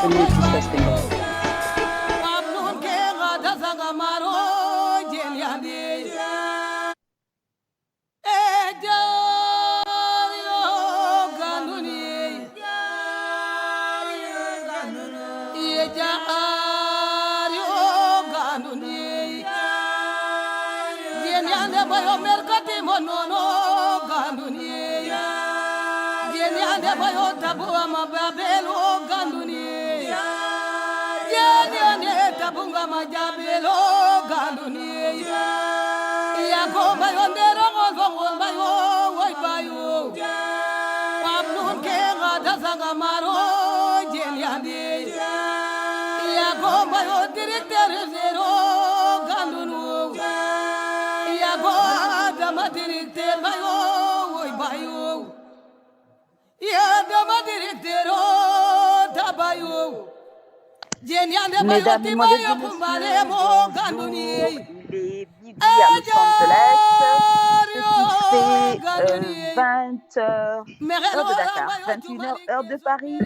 bienvenue tous à Spengo. Mesdames, Mesdemoiselles et Messieurs, bonjour. Il est midi à Los Angeles. Il fait 20h, heure de Dakar, 21h, heure de Paris.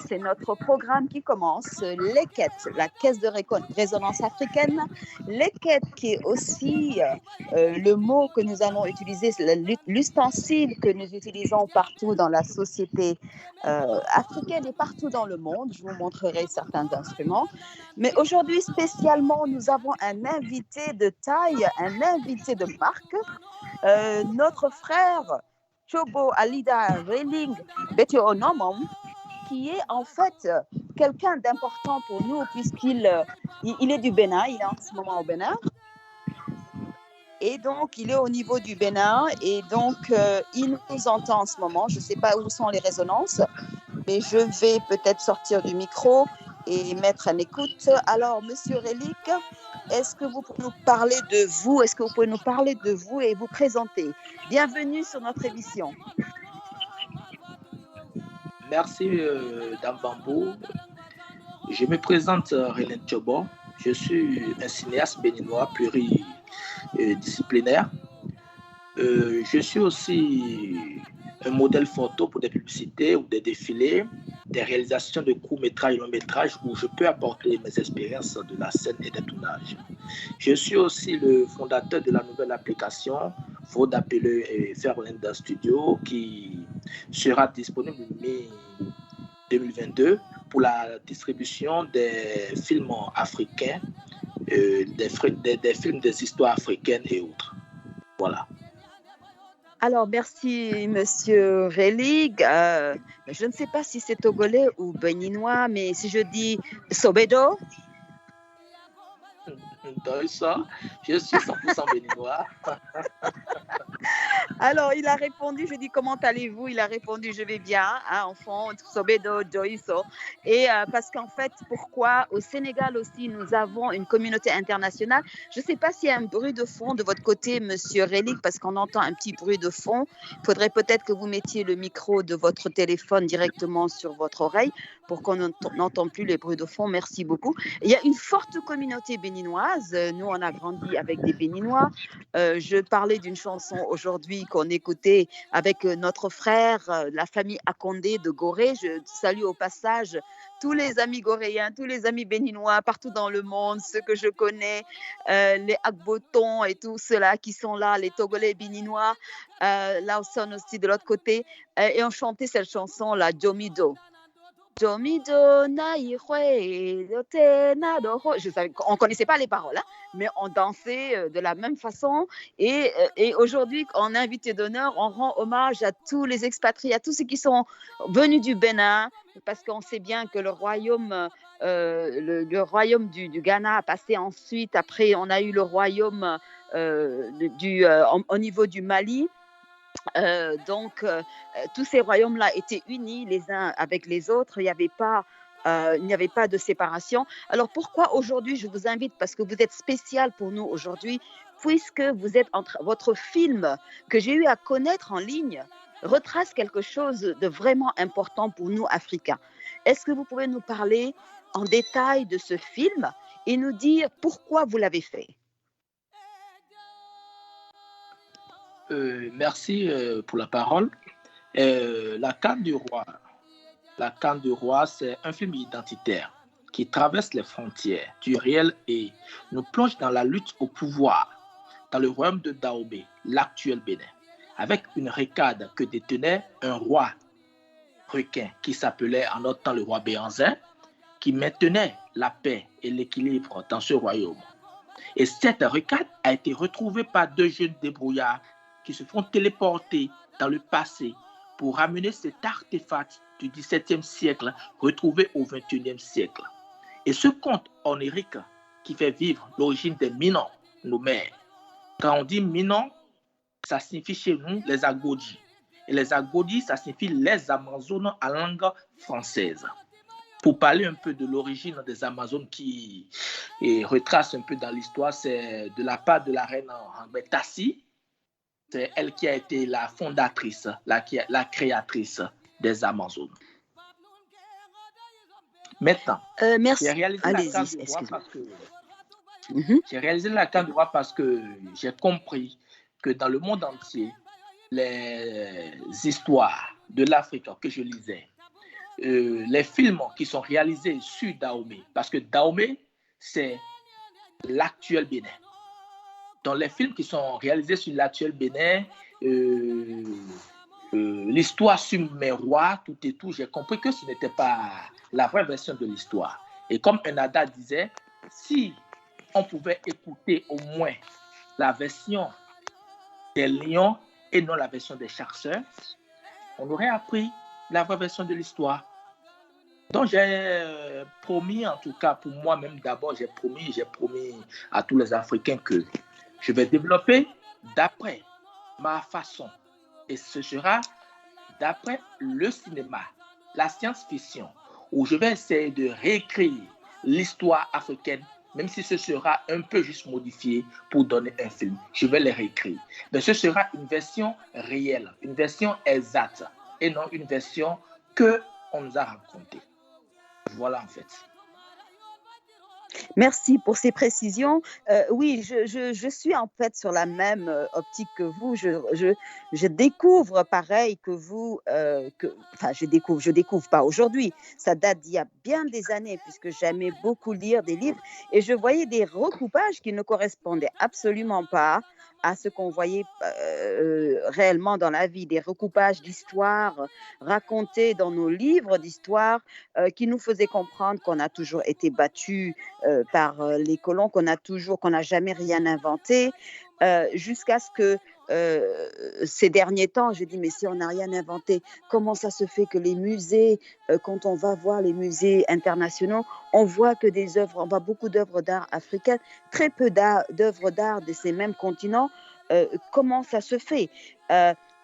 C'est notre programme qui commence, l'EKET, la Caisse de résonance africaine. L'EKET qui est aussi le mot que nous allons utiliser, l'ustensile que nous utilisons partout dans la société africaine et partout dans le monde. Je vous montrerai certains instruments. Mais aujourd'hui, spécialement, nous avons un invité de taille, un invité de marque, notre frère Chobo Alida Reling Betionomom, qui est en fait quelqu'un d'important pour nous puisqu'il est du Bénin, il est en ce moment au Bénin. Et donc, il est au niveau du Bénin et donc, il nous entend en ce moment. Je ne sais pas où sont les résonances, mais je vais peut-être sortir du micro et mettre en écoute. Alors, Monsieur Relik, est-ce que vous pouvez nous parler de vous? Est-ce que vous pouvez nous parler de vous et vous présenter? Bienvenue sur notre émission. Merci, Dame Bambou. Je me présente, René Chobo. Je suis un cinéaste béninois pluridisciplinaire. Je suis aussi un modèle photo pour des publicités ou des défilés, des réalisations de courts-métrages et longs-métrages où je peux apporter mes expériences de la scène et des tournages. Je suis aussi le fondateur de la nouvelle application Vodapele et Fairland Studio qui sera disponible mi-2022 pour la distribution des films africains, des films des histoires africaines et autres. Voilà. Alors, merci, Monsieur Relig. Je ne sais pas si c'est togolais ou béninois, mais si je dis Sobedo. Ça, je suis 100% béninois. Alors, il a répondu, je dis comment allez-vous? Il a répondu je vais bien, hein, enfant, Sobedo, Joiso. Et parce qu'en fait, pourquoi au Sénégal aussi, nous avons une communauté internationale. Je ne sais pas s'il y a un bruit de fond de votre côté, Monsieur Relic, parce qu'on entend un petit bruit de fond. Il faudrait peut-être que vous mettiez le micro de votre téléphone directement sur votre oreille pour qu'on n'entende plus les bruits de fond. Merci beaucoup. Il y a une forte communauté béninoise. Nous, on a grandi avec des Béninois. Je parlais d'une chanson aujourd'hui qu'on écoutait avec notre frère, la famille Akondé de Gorée. Je salue au passage tous les amis goréens, tous les amis béninois partout dans le monde, ceux que je connais, les Agbotons et tous ceux-là qui sont là, les Togolais béninois, Lawson aussi de l'autre côté. Et on chantait cette chanson, la Jomido. Jomido naïhwe, on ne connaissait pas les paroles, hein, mais on dansait de la même façon. Et aujourd'hui, en invité d'honneur, on rend hommage à tous les expatriés, à tous ceux qui sont venus du Bénin, parce qu'on sait bien que le royaume, du Ghana a passé ensuite. Après, on a eu le royaume au niveau du Mali. Donc, tous ces royaumes-là étaient unis les uns avec les autres. Il n'y avait pas de séparation. Alors, pourquoi aujourd'hui je vous invite? Parce que vous êtes spécial pour nous aujourd'hui, puisque vous êtes votre film que j'ai eu à connaître en ligne retrace quelque chose de vraiment important pour nous, Africains. Est-ce que vous pouvez nous parler en détail de ce film et nous dire pourquoi vous l'avez fait? Merci pour la parole. La canne du roi La Canne de Roi, c'est un film identitaire qui traverse les frontières du réel et nous plonge dans la lutte au pouvoir dans le royaume de Dahomey, l'actuel Bénin, avec une récade que détenait un roi requin qui s'appelait en notre temps le roi Béhanzin, qui maintenait la paix et l'équilibre dans ce royaume. Et cette récade a été retrouvée par deux jeunes débrouillards qui se font téléporter dans le passé pour ramener cet artefact du XVIIe siècle retrouvé au XXIe siècle. Et ce conte onirique qui fait vivre l'origine des Minans, nos mères. Quand on dit Minans, ça signifie chez nous les Agodi. Et les Agodi, ça signifie les Amazones en langue française. Pour parler un peu de l'origine des Amazones qui retrace un peu dans l'histoire, c'est de la part de la reine Tassi. C'est elle qui a été la fondatrice, la créatrice des Amazones. Maintenant, merci. J'ai réalisé la Canne de Roi parce que j'ai compris que dans le monde entier, les histoires de l'Afrique que je lisais, les films qui sont réalisés sur Dahomey, parce que Dahomey, c'est l'actuel Bénin. Dans les films qui sont réalisés sur l'actuel Bénin, l'histoire sur mes rois, tout et tout, j'ai compris que ce n'était pas la vraie version de l'histoire. Et comme Enada disait, si on pouvait écouter au moins la version des lions et non la version des chasseurs, on aurait appris la vraie version de l'histoire. Donc j'ai promis, en tout cas pour moi-même d'abord, j'ai promis à tous les Africains que je vais développer d'après ma façon. Et ce sera d'après le cinéma, la science-fiction, où je vais essayer de réécrire l'histoire africaine, même si ce sera un peu juste modifié pour donner un film. Je vais les réécrire. Mais ce sera une version réelle, une version exacte, et non une version qu'on nous a racontée. Voilà en fait. Merci pour ces précisions. Oui, je suis en fait sur la même optique que vous. Je découvre pareil que vous, je découvre pas aujourd'hui. Ça date d'il y a bien des années puisque j'aimais beaucoup lire des livres et je voyais des recoupages qui ne correspondaient absolument pas à ce qu'on voyait réellement dans la vie, des recoupages d'histoires racontées dans nos livres d'histoire qui nous faisaient comprendre qu'on a toujours été battus par les colons, qu'on n'a jamais rien inventé, jusqu'à ce que ces derniers temps, je dis mais si on n'a rien inventé, comment ça se fait que les musées, quand on va voir les musées internationaux, on voit que on voit beaucoup d'œuvres d'art africaines, très peu d'œuvres d'art de ces mêmes continents. Comment ça se fait?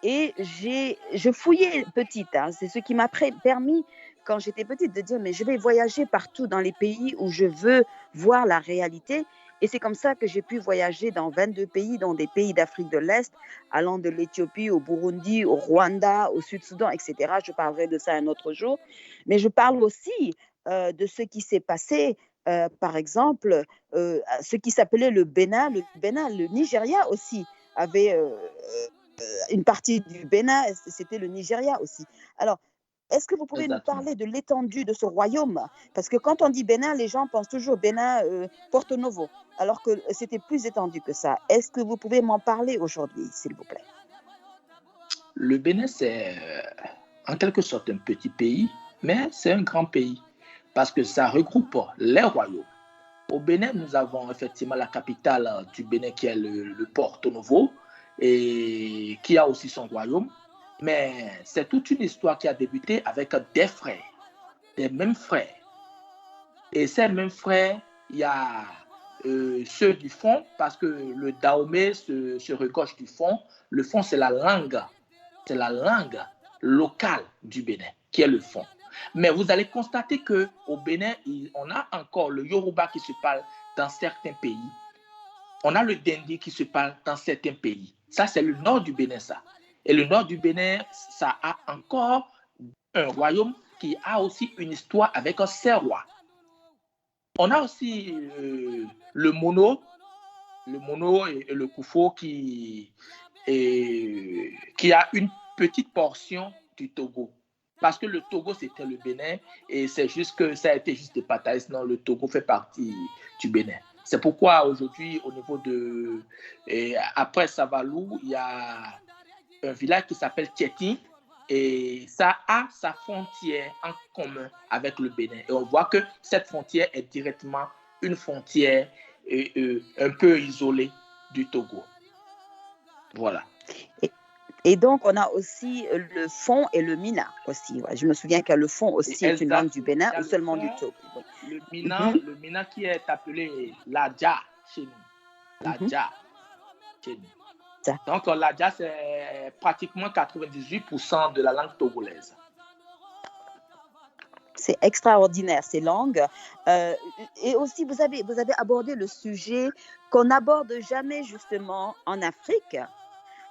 Et je fouillais petite, hein, c'est ce qui m'a permis quand j'étais petite de dire mais je vais voyager partout dans les pays où je veux voir la réalité. Et c'est comme ça que j'ai pu voyager dans 22 pays, dans des pays d'Afrique de l'Est, allant de l'Éthiopie au Burundi, au Rwanda, au Sud-Soudan, etc. Je parlerai de ça un autre jour. Mais je parle aussi de ce qui s'est passé, par exemple, ce qui s'appelait le Bénin. Le Nigeria aussi avait une partie du Bénin, c'était le Nigeria aussi. Alors, est-ce que vous pouvez nous parler de l'étendue de ce royaume? Parce que quand on dit Bénin, les gens pensent toujours Bénin, Porto Novo, alors que c'était plus étendu que ça. Est-ce que vous pouvez m'en parler aujourd'hui, s'il vous plaît? Le Bénin, c'est en quelque sorte un petit pays, mais c'est un grand pays parce que ça regroupe les royaumes. Au Bénin, nous avons effectivement la capitale du Bénin qui est le Porto Novo et qui a aussi son royaume. Mais c'est toute une histoire qui a débuté avec des frères, des mêmes frères. Et ces mêmes frères, il y a ceux du fond, parce que le Dahomey se regorge du fond. Le fond, c'est la langue locale du Bénin, qui est le fond. Mais vous allez constater qu'au Bénin, on a encore le Yoruba qui se parle dans certains pays. On a le Dendi qui se parle dans certains pays. Ça, c'est le nord du Bénin, ça. Et le nord du Bénin, ça a encore un royaume qui a aussi une histoire avec ses rois. On a aussi le Mono et le Koufo qui a une petite portion du Togo. parce que le Togo, c'était le Bénin, et c'est juste que ça a été juste des batailles, sinon le Togo fait partie du Bénin. C'est pourquoi aujourd'hui, au niveau de... après Savalou, il y a un village qui s'appelle Tietin, et ça a sa frontière en commun avec le Bénin. Et on voit que cette frontière est directement une frontière un peu isolée du Togo. Voilà. Et donc, on a aussi le fon et le mina aussi. Ouais. Je me souviens que le fon aussi est une langue du Bénin ou seulement du Togo. Oui. Le mina qui est appelé l'adja chez nous. L'adja chez nous. Donc, l'adja, c'est pratiquement 98% de la langue togolaise. C'est extraordinaire, ces langues. Et aussi, vous avez abordé le sujet qu'on n'aborde jamais justement en Afrique.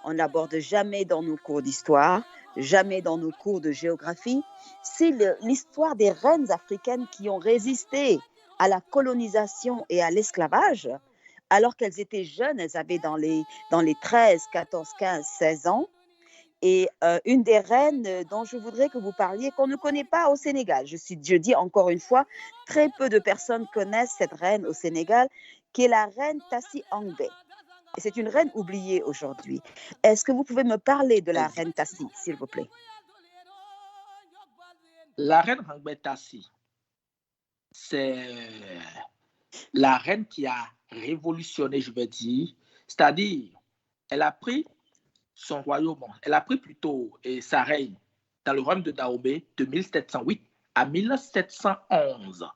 On n'aborde jamais dans nos cours d'histoire, jamais dans nos cours de géographie. C'est l'histoire des reines africaines qui ont résisté à la colonisation et à l'esclavage. Alors qu'elles étaient jeunes, elles avaient dans les 13, 14, 15, 16 ans. Et une des reines dont je voudrais que vous parliez, qu'on ne connaît pas au Sénégal. Je dis encore une fois, très peu de personnes connaissent cette reine au Sénégal, qui est la reine Tassi Angbe. Et c'est une reine oubliée aujourd'hui. Est-ce que vous pouvez me parler de la reine Tassi, s'il vous plaît? La reine Angbe Tassi, c'est la reine qui a révolutionné, je veux dire. C'est-à-dire, elle a pris son royaume, elle a pris plutôt sa règne dans le royaume de Dahomey de 1708 à 1711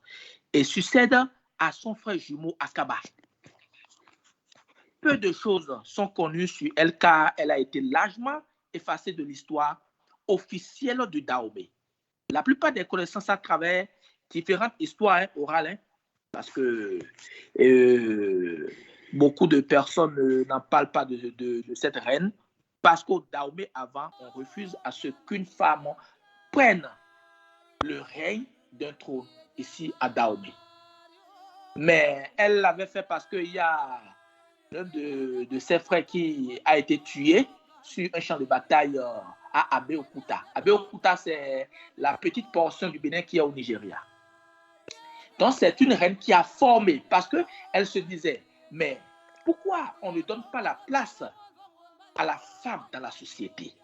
et succède à son frère jumeau Akaba. Peu de choses sont connues sur elle car elle a été largement effacée de l'histoire officielle de Dahomey. La plupart des connaissances à travers différentes histoires orales, parce que beaucoup de personnes n'en parlent pas de cette reine, parce qu'au Dahomey avant, on refuse à ce qu'une femme prenne le règne d'un trône ici à Dahomey. Mais elle l'avait fait parce qu'il y a l'un de ses frères qui a été tué sur un champ de bataille à Abeokuta. Abeokuta, c'est la petite portion du Bénin qui est au Nigeria. Donc, c'est une reine qui a formé parce qu'elle se disait, mais pourquoi on ne donne pas la place à la femme dans la société?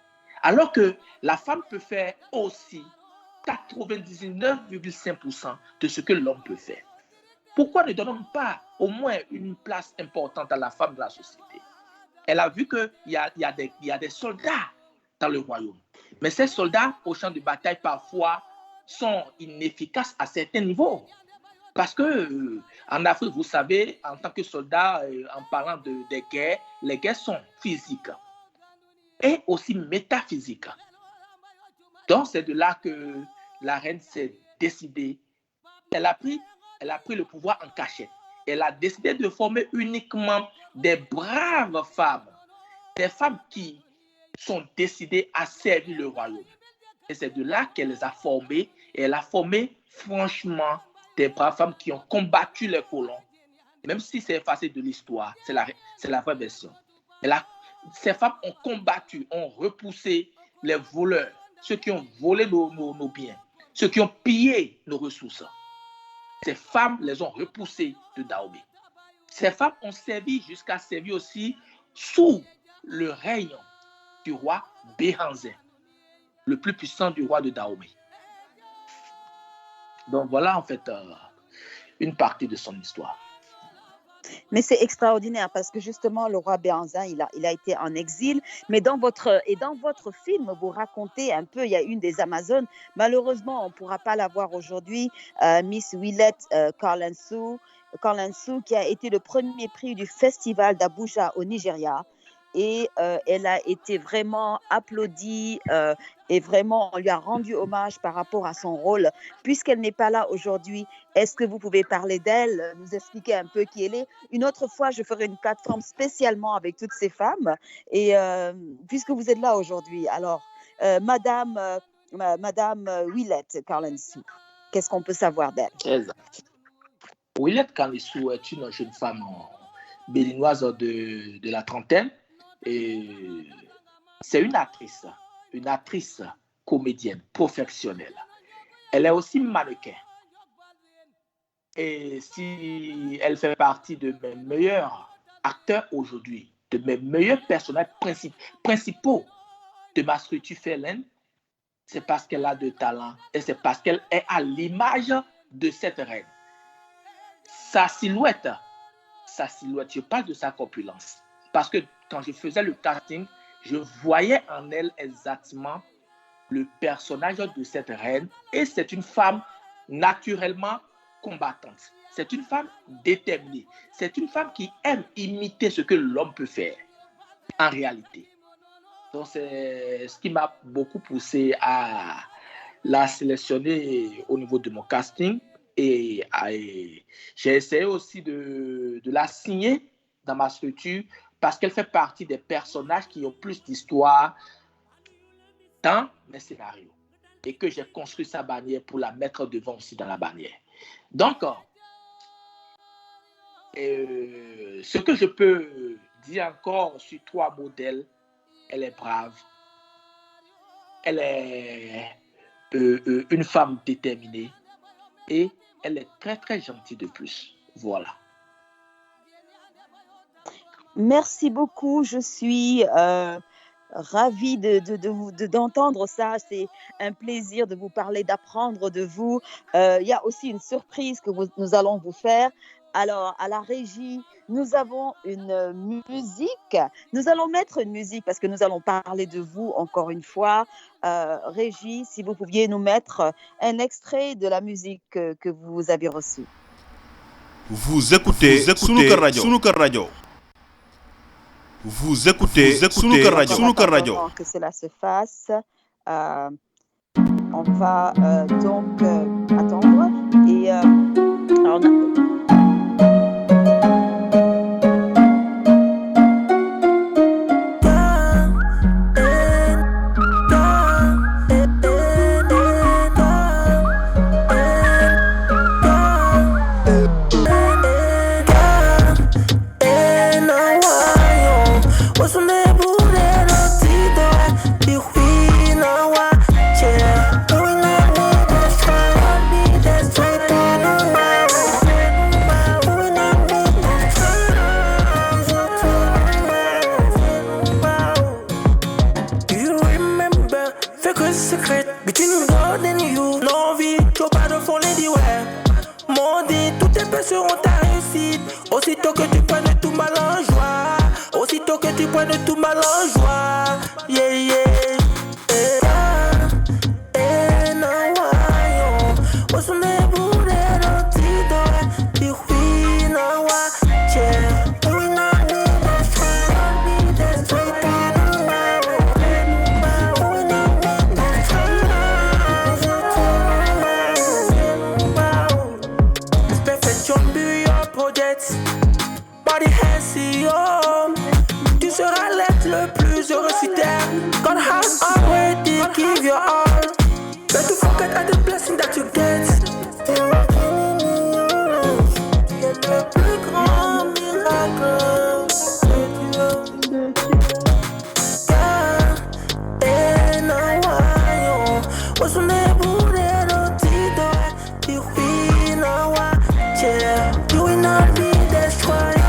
Alors que la femme peut faire aussi 99,5% de ce que l'homme peut faire. Pourquoi ne donnons pas au moins une place importante à la femme dans la société? Elle a vu qu'il y a des soldats dans le royaume. Mais ces soldats au champ de bataille parfois sont inefficaces à certains niveaux. Parce que en Afrique, vous savez, en tant que soldat, en parlant des guerres, les guerres sont physiques et aussi métaphysiques. Donc, c'est de là que la reine s'est décidée. Elle a pris le pouvoir en cachette. Elle a décidé de former uniquement des braves femmes, des femmes qui sont décidées à servir le royaume. Et c'est de là qu'elle les a formées. Et elle a formé, franchement, des braves femmes qui ont combattu les colons. Même si c'est effacé de l'histoire, c'est la vraie version. Ces femmes ont combattu, ont repoussé les voleurs, ceux qui ont volé nos biens, ceux qui ont pillé nos ressources. Ces femmes les ont repoussées de Dahomey. Ces femmes ont servi jusqu'à servir aussi sous le règne du roi Béhanzin, le plus puissant du roi de Dahomey. Donc voilà en fait une partie de son histoire. Mais c'est extraordinaire parce que justement, le roi Béhanzin, il a été en exil. Mais dans votre film, vous racontez un peu, il y a une des Amazones. Malheureusement, on ne pourra pas la voir aujourd'hui, Miss Willette Karlansou, qui a été le premier prix du festival d'Abuja au Nigeria. Et elle a été vraiment applaudie et vraiment on lui a rendu hommage par rapport à son rôle. Puisqu'elle n'est pas là aujourd'hui, est-ce que vous pouvez parler d'elle, nous expliquer un peu qui elle est? Une autre fois, je ferai une plateforme spécialement avec toutes ces femmes. Et puisque vous êtes là aujourd'hui, alors Madame Willette Karlansou, qu'est-ce qu'on peut savoir d'elle? Exact. Willette Karlansou est une jeune femme béninoise de la trentaine. Et c'est une actrice comédienne professionnelle. Elle est aussi mannequin. Et si elle fait partie de mes meilleurs acteurs aujourd'hui, de mes meilleurs personnages principaux de ma structure féline, c'est parce qu'elle a de talent et c'est parce qu'elle est à l'image de cette reine. Sa silhouette, je parle de sa corpulence. Parce que quand je faisais le casting, je voyais en elle exactement le personnage de cette reine et c'est une femme naturellement combattante. C'est une femme déterminée. C'est une femme qui aime imiter ce que l'homme peut faire en réalité. Donc, c'est ce qui m'a beaucoup poussé à la sélectionner au niveau de mon casting. Et j'ai essayé aussi de la signer dans ma structure parce qu'elle fait partie des personnages qui ont plus d'histoire dans mes scénarios et que j'ai construit sa bannière pour la mettre devant aussi dans la bannière. Donc, ce que je peux dire encore sur 3 modèles, elle est brave, elle est une femme déterminée et elle est très très gentille de plus. Voilà. Merci beaucoup, je suis ravie d'entendre ça. C'est un plaisir de vous parler, d'apprendre de vous. Il y a aussi une surprise que nous allons vous faire. Alors, à la régie, nous avons une musique. Nous allons mettre une musique parce que nous allons parler de vous encore une fois. Régie, si vous pouviez nous mettre un extrait de la musique que vous avez reçue. Vous écoutez Sunuker Radio. Vous écoutez Sunuker Radio. Avant que cela se fasse, on va donc attendre. Et alors, seront ta réussite. Aussitôt que tu prennes tout mal en joie. Aussitôt que tu prennes tout mal en joie. Yeah, yeah. Tu seras l'être le plus heureux sur terre. God has already give your all. But to forget all the blessing that you get. Le plus grand miracle. You will not be destroyed.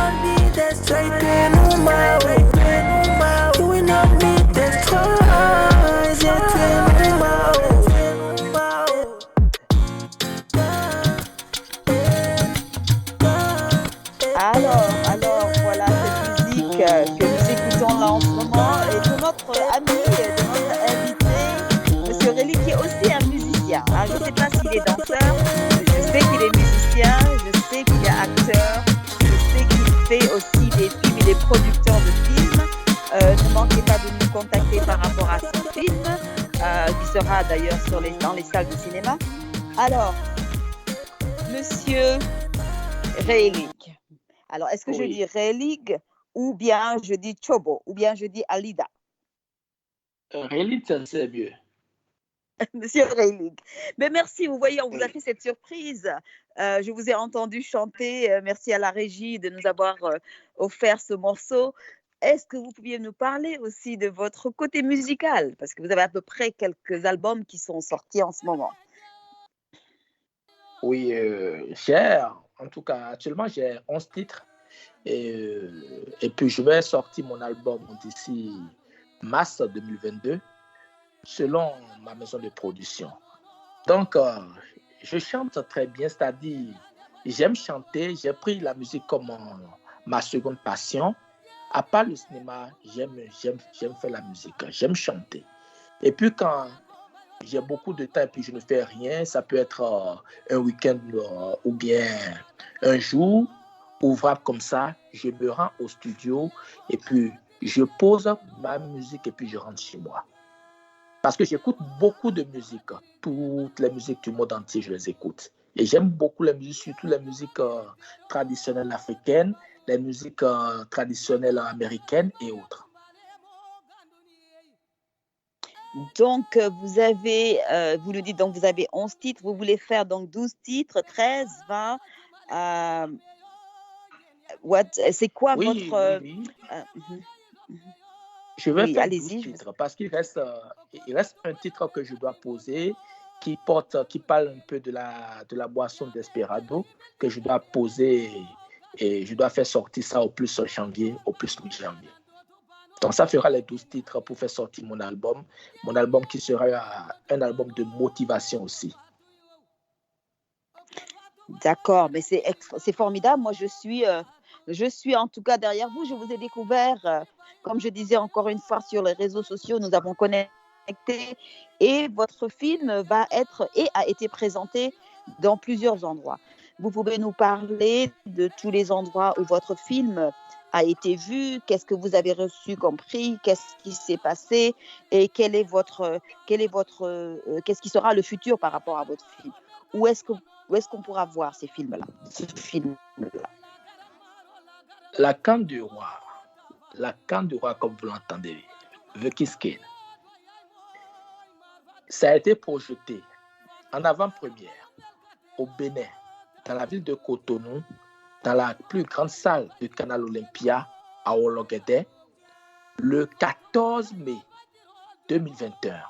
Alors, voilà cette musique que nous écoutons là en ce moment et de notre ami, de notre invité, Monsieur Réli, qui est aussi un musicien. Hein. Je ne sais pas s'il est danseur, je sais qu'il est musicien, je sais qu'il est acteur, je sais qu'il fait aussi des films, il est producteur de films. Ne manquez pas de nous contacter par rapport à son film, qui sera d'ailleurs dans les salles de cinéma. Alors, Monsieur Rélig. Alors, est-ce que je dis Rélig ou bien je dis Chobo ou bien je dis Alida? Rélig, c'est mieux. Monsieur Rélig. Mais merci, vous voyez, on vous a fait cette surprise. Je vous ai entendu chanter. Merci à la régie de nous avoir offert ce morceau. est-ce que vous pouviez nous parler aussi de votre côté musical? Parce que vous avez à peu près quelques albums qui sont sortis en ce moment. Oui, en tout cas, actuellement, j'ai 11 titres. Et puis, je vais sortir mon album d'ici mars 2022, selon ma maison de production. Donc, je chante très bien, c'est-à-dire, j'aime chanter, j'ai pris la musique comme ma seconde passion. À part le cinéma, j'aime faire la musique, j'aime chanter. Et puis, quand j'ai beaucoup de temps et puis je ne fais rien, ça peut être un week-end ou bien un jour ouvrable comme ça, je me rends au studio et puis je pose ma musique et puis je rentre chez moi. Parce que j'écoute beaucoup de musique, toutes les musiques du monde entier, je les écoute. Et j'aime beaucoup les musiques, surtout les musiques traditionnelles africaines, les musiques traditionnelles américaines et autres. Donc, vous avez, vous nous dites, donc vous avez 11 titres, vous voulez faire donc 12 titres, 13, 20. C'est quoi Oui, votre... oui, oui. Mhm. Je vais Oui, faire 12 allez-y. titres parce qu'il reste un titre que je dois poser qui parle un peu de la boisson Desperado que je dois poser et je dois faire sortir ça au plus janvier, au plus mi-janvier. Donc ça fera les 12 titres pour faire sortir mon album qui sera un album de motivation aussi. D'accord, mais c'est formidable. Moi, je suis en tout cas derrière vous. Je vous ai découvert, comme je disais encore une fois, sur les réseaux sociaux. Nous avons connecté et votre film a été présenté dans plusieurs endroits. Vous pouvez nous parler de tous les endroits où votre film a été vu, qu'est-ce que vous avez reçu comme prix, qu'est-ce qui s'est passé et qu'est-ce qui sera le futur par rapport à votre film. Où est-ce qu'on pourra voir ce film-là? La Canne du Roi, comme vous l'entendez, The Kiss-Kin, ça a été projeté en avant-première au Bénin, dans la ville de Cotonou, dans la plus grande salle du Canal Olympia à Ologede, le 14 mai 2021.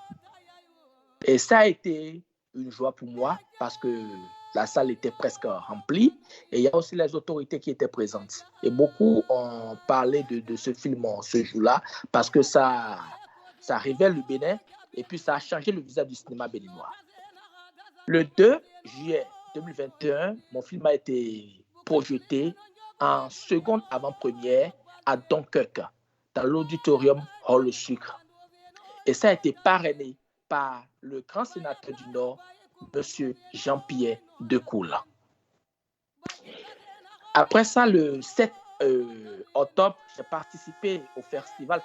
Et ça a été une joie pour moi parce que la salle était presque remplie et il y a aussi les autorités qui étaient présentes. Et beaucoup ont parlé de ce film ce jour-là parce que ça révèle le Bénin et puis ça a changé le visage du cinéma béninois. Le 2 juillet 2021, mon film a été projeté en seconde avant-première à Dunkerque, dans l'auditorium Hall Le Sucre. Et ça a été parrainé par le grand sénateur du Nord, M. Jean-Pierre Decool. Après ça, le 7 octobre, j'ai participé au festival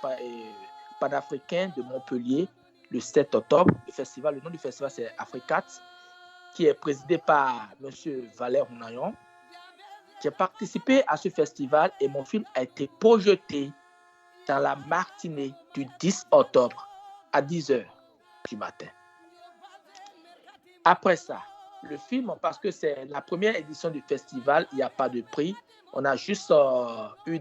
panafricain de Montpellier, le 7 octobre. Le nom du festival, c'est Africat, qui est présidé par M. Valère Ounayon. J'ai participé à ce festival et mon film a été projeté dans la matinée du 10 octobre à 10h du matin. Après ça, le film, parce que c'est la première édition du festival, il n'y a pas de prix. On a juste eu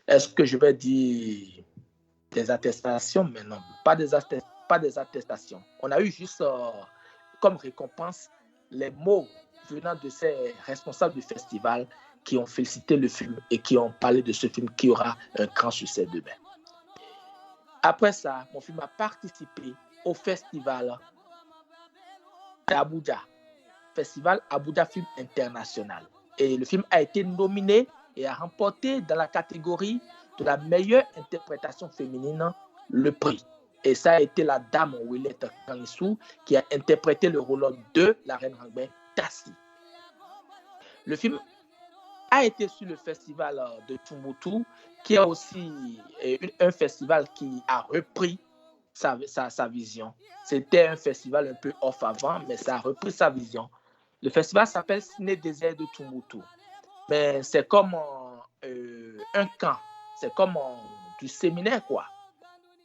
est-ce que je vais dire des attestations? Mais non, pas des attestations. On a eu juste comme récompense les mots venant de ces responsables du festival qui ont félicité le film et qui ont parlé de ce film qui aura un grand succès demain. Après ça, mon film a participé au festival d'Abuja, Festival Abuja Film International. Et le film a été nominé et a remporté dans la catégorie de la meilleure interprétation féminine le prix. Et ça a été la dame Willette Kanissou qui a interprété le rôle de la reine Rangbe Tassi. Le film a été sur le festival de Tumbuktu, qui est aussi un festival qui a repris sa vision. C'était un festival un peu off avant, mais ça a repris sa vision. Le festival s'appelle Ciné Désert de Tumbuktu. Mais c'est comme un camp, c'est comme du séminaire, quoi.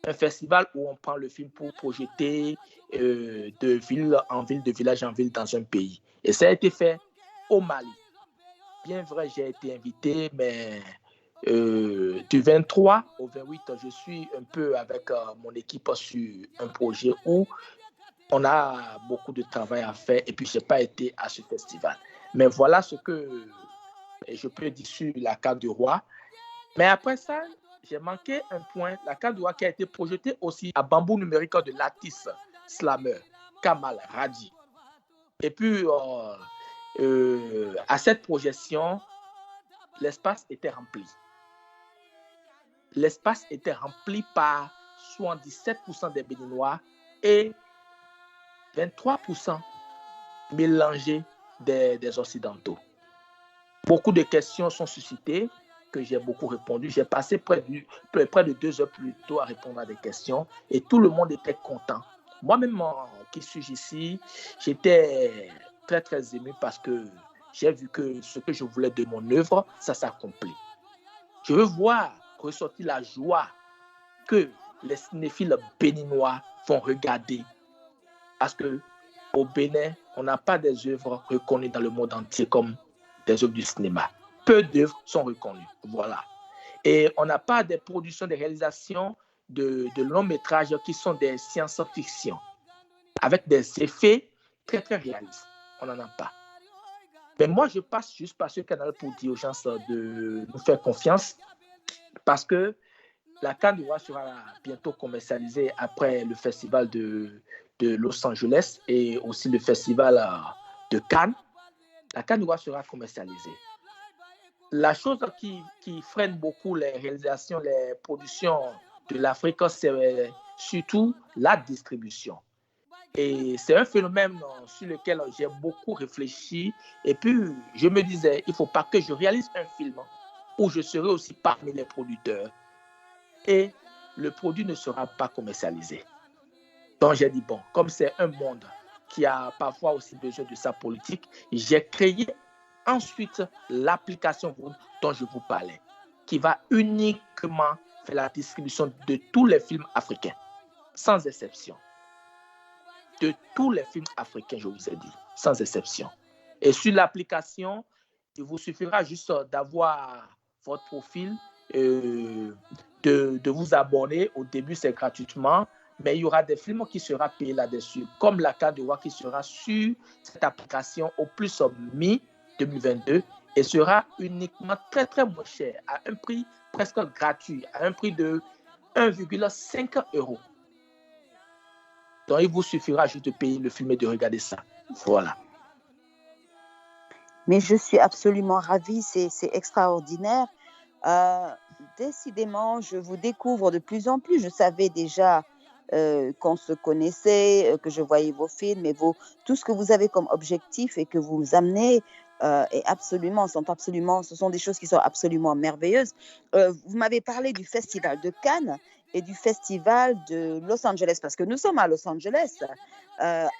Un festival où on prend le film pour projeter de ville en ville, de village en ville dans un pays. Et ça a été fait au Mali. bien vrai, j'ai été invité, mais du 23 au 28, je suis un peu avec mon équipe sur un projet où on a beaucoup de travail à faire et puis je n'ai pas été à ce festival. Mais voilà ce que je peux dire sur la carte du roi. Mais après ça, j'ai manqué un point. La carte du roi qui a été projetée aussi à Bambou Numérique de Latis Slammer, Kamal Radi. Et puis, à cette projection, l'espace était rempli. L'espace était rempli par 77% des Béninois et 23% mélangés des Occidentaux. Beaucoup de questions sont suscitées que j'ai beaucoup répondu. J'ai passé près de 2 heures plus tôt à répondre à des questions et tout le monde était content. Moi-même, qui suis ici, j'étais très, très ému parce que j'ai vu que ce que je voulais de mon œuvre, ça s'accomplit. Je veux voir ressortir la joie que les cinéphiles béninois vont regarder. Parce qu'au Bénin, on n'a pas des œuvres reconnues dans le monde entier comme des œuvres du cinéma. Peu d'œuvres sont reconnues. Voilà. Et on n'a pas des productions, des réalisations de longs métrages qui sont des science-fiction, avec des effets très, très réalistes. On n'en a pas. Mais moi, je passe juste par ce canal pour dire aux gens de nous faire confiance parce que la Canne du Roi sera bientôt commercialisée après le festival de Los Angeles et aussi le festival de Cannes. La Canne du Roi sera commercialisée. La chose qui freine beaucoup les réalisations, les productions de l'Afrique, c'est surtout la distribution. Et c'est un phénomène sur lequel j'ai beaucoup réfléchi. Et puis, je me disais, il ne faut pas que je réalise un film où je serai aussi parmi les producteurs. Et le produit ne sera pas commercialisé. Donc, j'ai dit, bon, comme c'est un monde qui a parfois aussi besoin de sa politique, j'ai créé ensuite l'application dont je vous parlais, qui va uniquement faire la distribution de tous les films africains, sans exception. De tous les films africains, je vous ai dit, sans exception. Et sur l'application, il vous suffira juste d'avoir votre profil, de vous abonner. Au début, c'est gratuitement, mais il y aura des films qui seront payés là-dessus, comme La Canne du Roi qui sera sur cette application au plus mi-2022 et sera uniquement très, très moins cher, à un prix presque gratuit, à un prix de 1,5 €. Donc, il vous suffira juste de payer le film et de regarder ça. Voilà. Mais je suis absolument ravie, c'est extraordinaire. Décidément, je vous découvre de plus en plus. Je savais déjà qu'on se connaissait, que je voyais vos films et tout ce que vous avez comme objectif et que vous amenez ce sont des choses qui sont absolument merveilleuses. Vous m'avez parlé du festival de Cannes et du festival de Los Angeles, parce que nous sommes à Los Angeles.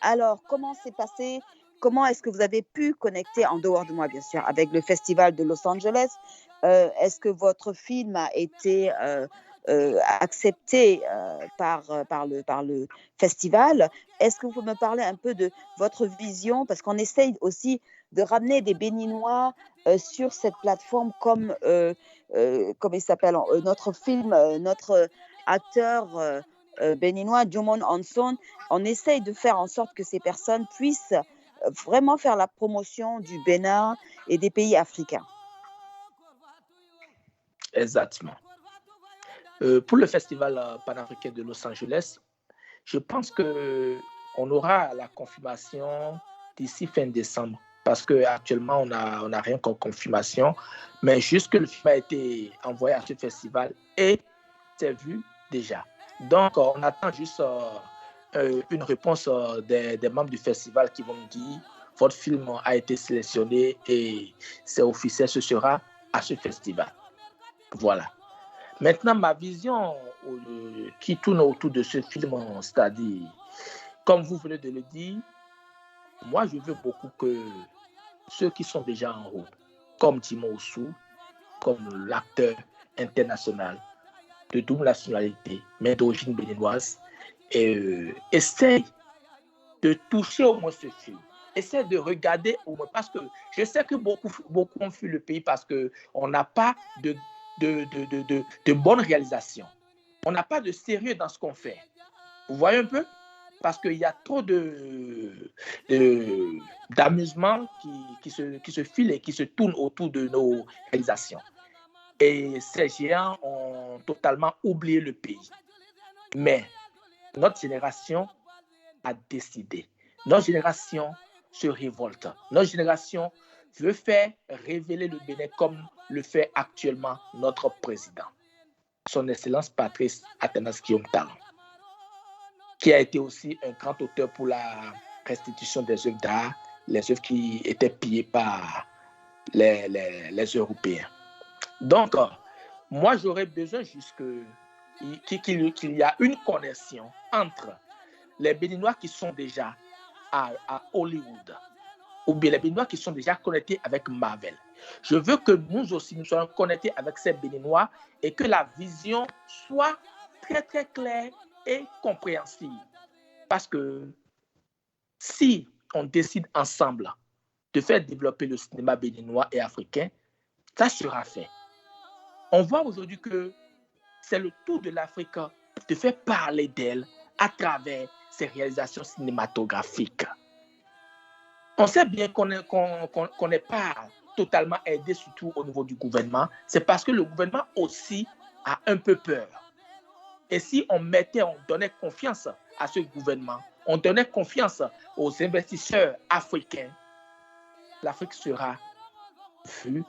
Alors, comment s'est passé? Comment est-ce que vous avez pu connecter, en dehors de moi bien sûr, avec le festival de Los Angeles? Est-ce que votre film a été accepté par le festival? Est-ce que vous pouvez me parler un peu de votre vision? Parce qu'on essaye aussi de ramener des Béninois sur cette plateforme comme il s'appelle, notre film, notre acteur béninois, Jomon Hanson. On essaye de faire en sorte que ces personnes puissent vraiment faire la promotion du Bénin et des pays africains. Exactement. Pour le festival panafricain de Los Angeles, je pense qu'on aura la confirmation d'ici fin décembre, parce qu'actuellement, on n'a rien comme confirmation, mais juste que le film a été envoyé à ce festival et c'est vu déjà. Donc, on attend juste une réponse des membres du festival qui vont nous dire votre film a été sélectionné et c'est officiel, ce sera à ce festival. Voilà. Maintenant, ma vision qui tourne autour de ce film, c'est-à-dire, comme vous venez de le dire, moi, je veux beaucoup que ceux qui sont déjà en haut, comme Jimo Osu, comme l'acteur international de double nationalité, mais d'origine béninoise, essayent de toucher au moins ce film essaie de regarder au moins, parce que je sais que beaucoup ont fui le pays parce qu'on n'a pas de bonnes réalisations. On n'a pas de sérieux dans ce qu'on fait. Vous voyez un peu? Parce qu'il y a trop d'amusement qui se file et qui se tourne autour de nos réalisations. Et ces géants ont totalement oublié le pays. Mais notre génération a décidé. Notre génération se révolte. Notre génération veut faire révéler le Bénin comme le fait actuellement notre président, son Excellence Patrice Athanas Guillaume Talon, qui a été aussi un grand auteur pour la restitution des œuvres d'art, les œuvres qui étaient pillées par les Européens. Donc, moi, j'aurais besoin juste qu'il y a une connexion entre les Béninois qui sont déjà à Hollywood, ou bien les Béninois qui sont déjà connectés avec Marvel. Je veux que nous aussi, nous soyons connectés avec ces Béninois et que la vision soit très, très claire et compréhensible. Parce que si on décide ensemble de faire développer le cinéma béninois et africain, ça sera fait. On voit aujourd'hui que c'est le tour de l'Afrique de faire parler d'elle à travers ses réalisations cinématographiques. On sait bien qu'on n'est pas totalement aidé, surtout au niveau du gouvernement. C'est parce que le gouvernement aussi a un peu peur. Et si on donnait confiance à ce gouvernement, on donnait confiance aux investisseurs africains, l'Afrique sera vue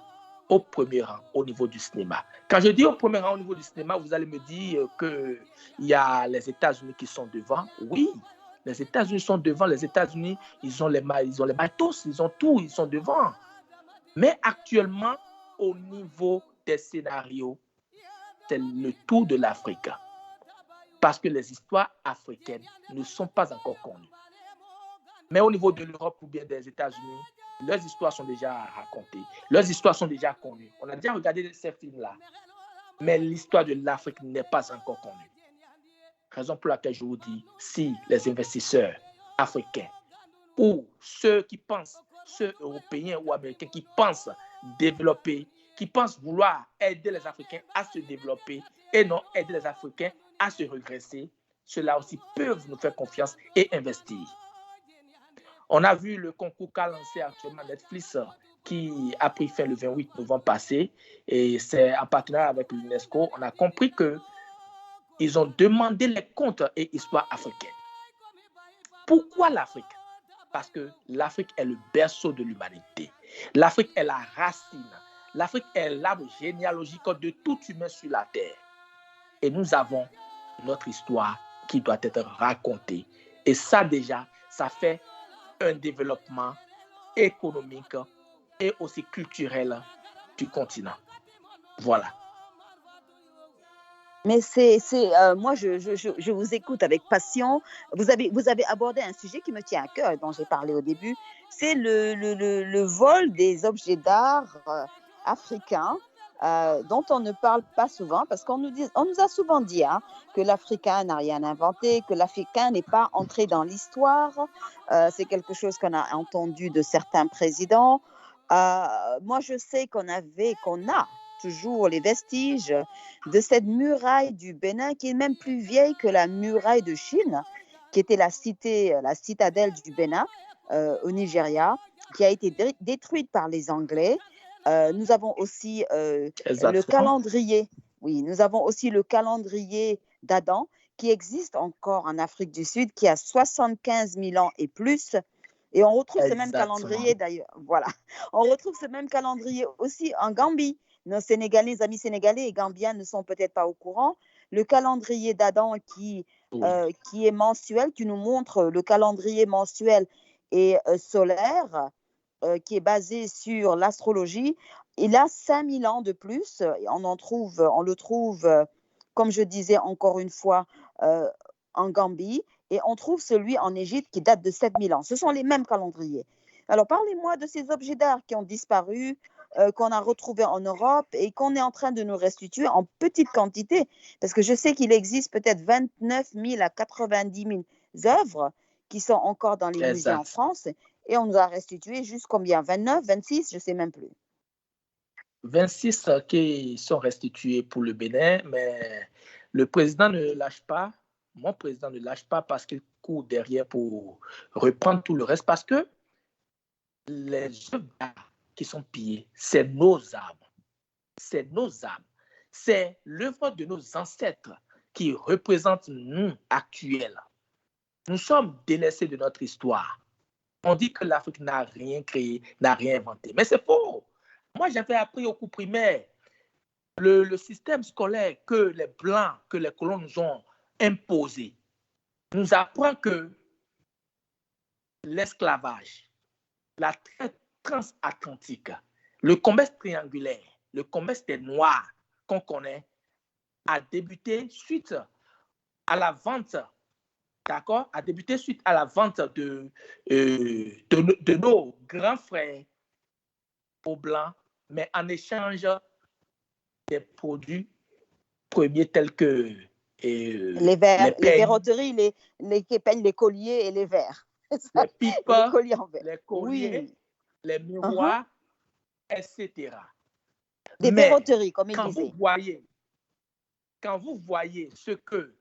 au premier rang au niveau du cinéma. Quand je dis au premier rang au niveau du cinéma, vous allez me dire qu'il y a les États-Unis qui sont devant. Oui, les États-Unis sont devant. Les États-Unis, ils ont les matos, ils ont tout, ils sont devant. Mais actuellement, au niveau des scénarios, c'est le tour de l'Afrique. Parce que les histoires africaines ne sont pas encore connues. Mais au niveau de l'Europe ou bien des États-Unis, leurs histoires sont déjà racontées. Leurs histoires sont déjà connues. On a déjà regardé ces films-là. Mais l'histoire de l'Afrique n'est pas encore connue. Raison pour laquelle je vous dis, si les investisseurs africains ou ceux Européens ou Américains qui pensent développer, qui pensent vouloir aider les Africains à se développer et non aider les Africains à se regresser, ceux-là aussi peuvent nous faire confiance et investir. On a vu le concours qu'a lancé actuellement Netflix qui a pris fin le 28 novembre passé et c'est en partenariat avec l'UNESCO. On a compris qu'ils ont demandé les contes et histoires africaines. Pourquoi l'Afrique? Parce que l'Afrique est le berceau de l'humanité. L'Afrique est la racine. L'Afrique est l'arbre généalogique de tout humain sur la terre. Et nous avons notre histoire qui doit être racontée. Et ça déjà, ça fait un développement économique et aussi culturel du continent. Voilà. Mais moi, je vous écoute avec passion. Vous avez abordé un sujet qui me tient à cœur, dont j'ai parlé au début. C'est le vol des objets d'art africains dont on ne parle pas souvent, parce qu'on nous a souvent dit que l'Africain n'a rien inventé, que l'Africain n'est pas entré dans l'histoire. C'est quelque chose qu'on a entendu de certains présidents. Moi, je sais qu'on a toujours les vestiges de cette muraille du Bénin qui est même plus vieille que la muraille de Chine, qui était la citadelle du Bénin au Nigeria, qui a été détruite par les Anglais. Nous avons aussi le calendrier. Oui, nous avons aussi le calendrier d'Adam qui existe encore en Afrique du Sud, qui a 75 000 ans et plus. Et on retrouve ce même calendrier d'ailleurs. Voilà. On retrouve ce même calendrier aussi en Gambie. Nos amis sénégalais et gambiens ne sont peut-être pas au courant. Le calendrier d'Adam qui est mensuel, qui nous montre le calendrier mensuel et solaire, qui est basé sur l'astrologie, il a 5000 ans de plus. On le trouve, comme je disais encore une fois, en Gambie, et on trouve celui en Égypte qui date de 7000 ans. Ce sont les mêmes calendriers. Alors, parlez-moi de ces objets d'art qui ont disparu, qu'on a retrouvés en Europe et qu'on est en train de nous restituer en petite quantité, parce que je sais qu'il existe peut-être 29 000 à 90 000 œuvres qui sont encore dans les musées en France. et on nous a restitué juste combien? 29, 26, je ne sais même plus. 26 qui sont restitués pour le Bénin, mais le président ne lâche pas. Mon président ne lâche pas parce qu'il court derrière pour reprendre tout le reste. Parce que les œuvres d'art qui sont pillées, c'est nos âmes. C'est nos âmes. C'est l'œuvre de nos ancêtres qui représente nous actuels. Nous sommes délaissés de notre histoire. On dit que l'Afrique n'a rien créé, n'a rien inventé. Mais c'est faux. Moi, j'avais appris au cours primaire le système scolaire que les Blancs, que les colons nous ont imposé, nous apprend que l'esclavage, la traite transatlantique, le commerce triangulaire, le commerce des Noirs qu'on connaît, a débuté suite à la vente, d'accord, a débuté suite à la vente de nos grands frères aux Blancs, mais en échange des produits premiers tels que les verres, les verroteries, les képeignes, les colliers et les verres. Les pipes, les colliers en verre. Les colliers, oui. Les miroirs, etc. Des verroteries, comme il disait. Quand vous voyez ce que,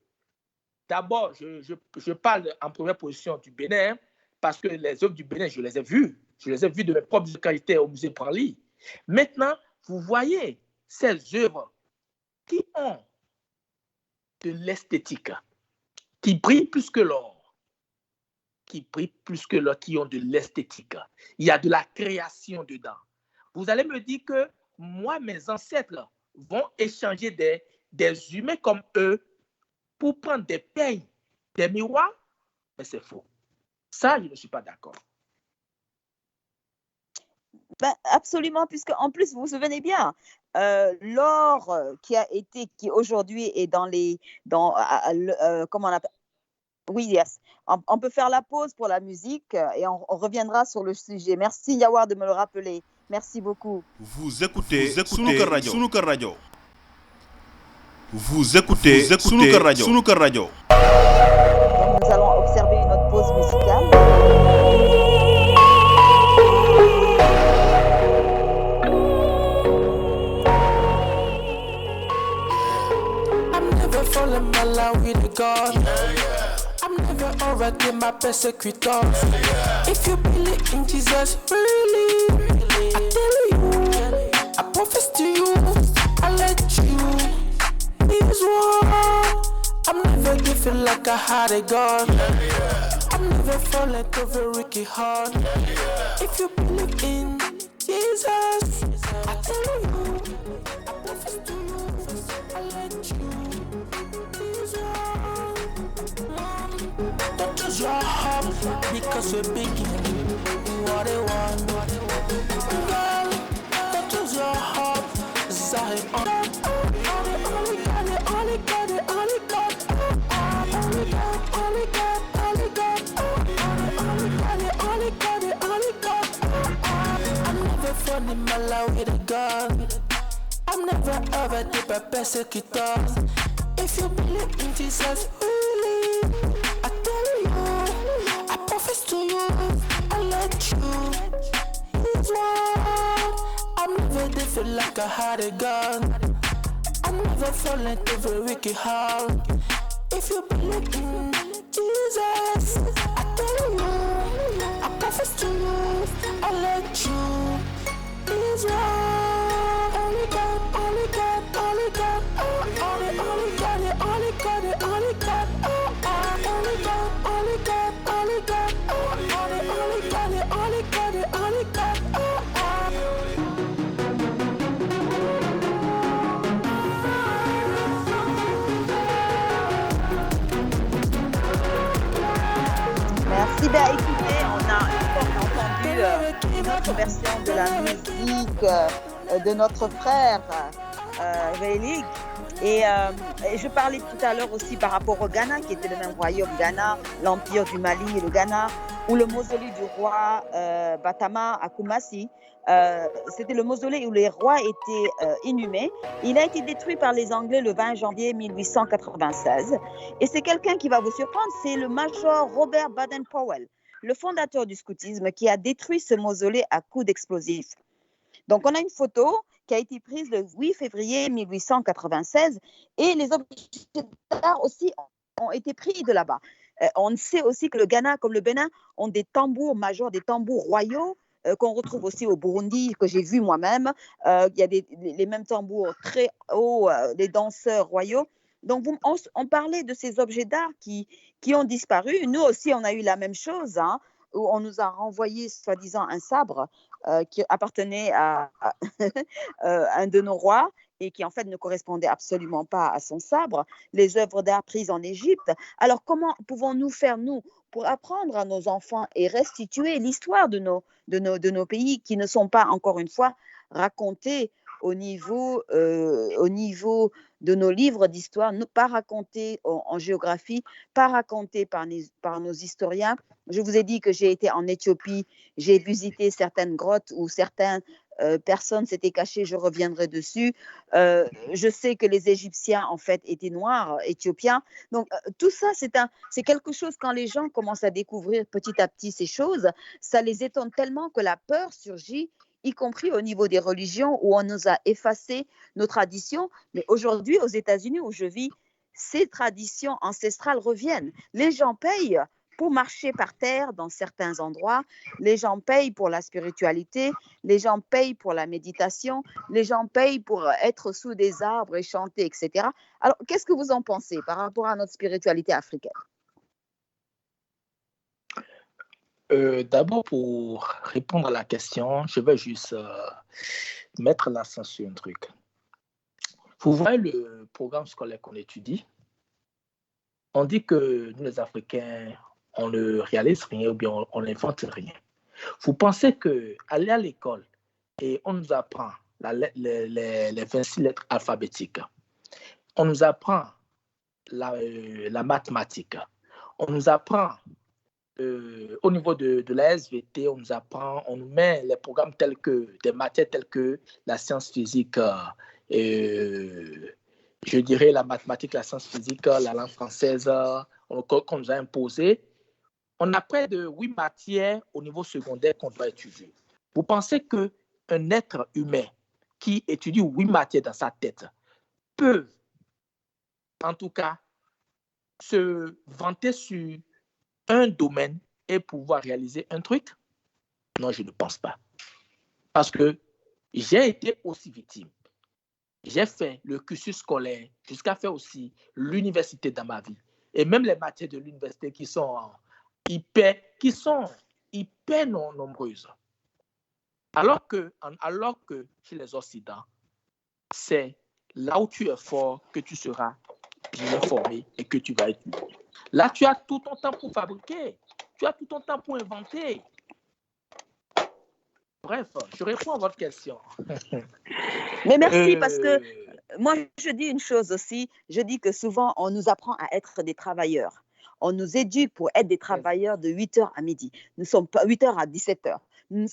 d'abord, je parle en première position du Bénin, parce que les œuvres du Bénin, je les ai vues. Je les ai vues de mes propres qualités au musée Branly. Maintenant, vous voyez ces œuvres qui ont de l'esthétique, qui brillent plus que l'or, qui ont de l'esthétique. Il y a de la création dedans. Vous allez me dire que moi, mes ancêtres vont échanger des humains comme eux pour prendre des peignes, des miroirs, mais c'est faux. Ça, je ne suis pas d'accord. Ben, absolument, puisque en plus, vous vous souvenez bien, l'or qui aujourd'hui est comment on appelle? Oui, yes. On peut faire la pause pour la musique et on reviendra sur le sujet. Merci Yawar de me le rappeler. Merci beaucoup. Vous écoutez Sunuker Radio. Vous écoutez Sunuker Radio. Donc, nous allons observer une autre pause musicale. Falling my love with God. I'm never alright with my persecutors. If you believe in Jesus, really, I tell you, I profess to you, I let you. This war, I'm never giving like I had a God. I'm never falling to the Ricky heart. If you believe in Jesus, I tell you, I profess to you, I let you. Don't lose your heart because we're beginning what they want. Girl, don't lose your heart. Zion, only God. I'm never falling my love with a gun. I'm never ever deep a persecutor. If you believe in Jesus, really, I tell you, I profess to you, I let you. His word, I'm never different like I had a gun. I'm never falling to the wicked heart. If you believe in Jesus, I tell you, I profess to you, I let you. His word, only God, only God, only God, only God, only God, only God, only God, only God, only God, only God, only God, only God. Merci. Ben, écoutez, on a entendu une autre version de la musique de notre frère Vélig. Et je parlais tout à l'heure aussi par rapport au Ghana, qui était le même royaume, Ghana, l'Empire du Mali et le Ghana, où le mausolée du roi Batama à Kumasi, c'était le mausolée où les rois étaient inhumés. Il a été détruit par les Anglais le 20 janvier 1896. Et c'est quelqu'un qui va vous surprendre, c'est le major Robert Baden-Powell. le fondateur du scoutisme, qui a détruit ce mausolée à coups d'explosifs. Donc, on a une photo qui a été prise le 8 février 1896 et les objets d'art aussi ont été pris de là-bas. On sait aussi que le Ghana, comme le Bénin, ont des tambours majors, des tambours royaux qu'on retrouve aussi au Burundi, que j'ai vu moi-même. Il y a les mêmes tambours très hauts, des danseurs royaux. Donc, on parlait de ces objets d'art qui ont disparu. Nous aussi, on a eu la même chose, hein, où on nous a renvoyé, soi-disant, un sabre qui appartenait à un de nos rois et qui, en fait, ne correspondait absolument pas à son sabre. Les œuvres d'art prises en Égypte. Alors, comment pouvons-nous faire, nous, pour apprendre à nos enfants et restituer l'histoire de nos pays qui ne sont pas, encore une fois, racontés au niveau de nos livres d'histoire, pas racontés en géographie, pas racontés par nos historiens. Je vous ai dit que j'ai été en Éthiopie, j'ai visité certaines grottes où certaines personnes s'étaient cachées, je reviendrai dessus. Je sais que les Égyptiens, en fait, étaient noirs, éthiopiens. Donc, tout ça, c'est quelque chose, quand les gens commencent à découvrir petit à petit ces choses, ça les étonne tellement que la peur surgit, y compris au niveau des religions, où on nous a effacé nos traditions. Mais aujourd'hui, aux États-Unis où je vis, ces traditions ancestrales reviennent. Les gens payent pour marcher par terre dans certains endroits, les gens payent pour la spiritualité, les gens payent pour la méditation, les gens payent pour être sous des arbres et chanter, etc. Alors, qu'est-ce que vous en pensez par rapport à notre spiritualité africaine? D'abord, pour répondre à la question, je vais juste mettre l'accent sur un truc. Vous voyez le programme scolaire qu'on étudie, on dit que nous, les Africains, on ne réalise rien ou bien on n'invente rien. Vous pensez qu'aller à l'école et on nous apprend les 26 lettres alphabétiques, on nous apprend la mathématique, on nous apprend au niveau de la SVT, on nous met les programmes tels que, des matières telles que la science physique, je dirais la mathématique, la science physique, la langue française, qu'on nous a imposé. On a près de 8 matières au niveau secondaire qu'on doit étudier. Vous pensez qu'un être humain qui étudie 8 matières dans sa tête peut, en tout cas, se vanter sur un domaine et pouvoir réaliser un truc? Non, je ne pense pas. Parce que j'ai été aussi victime. J'ai fait le cursus scolaire jusqu'à faire aussi l'université dans ma vie. Et même les matières de l'université qui sont hyper non nombreuses. Alors que chez les Occidentaux, c'est là où tu es fort que tu seras bien formé et que tu vas étudier. Là, tu as tout ton temps pour fabriquer. Tu as tout ton temps pour inventer. Bref, je réponds à votre question. Mais merci, parce que moi, je dis une chose aussi. Je dis que souvent, on nous apprend à être des travailleurs. On nous éduque pour être des travailleurs de 8h à midi. Nous sommes pas 8h à 17h.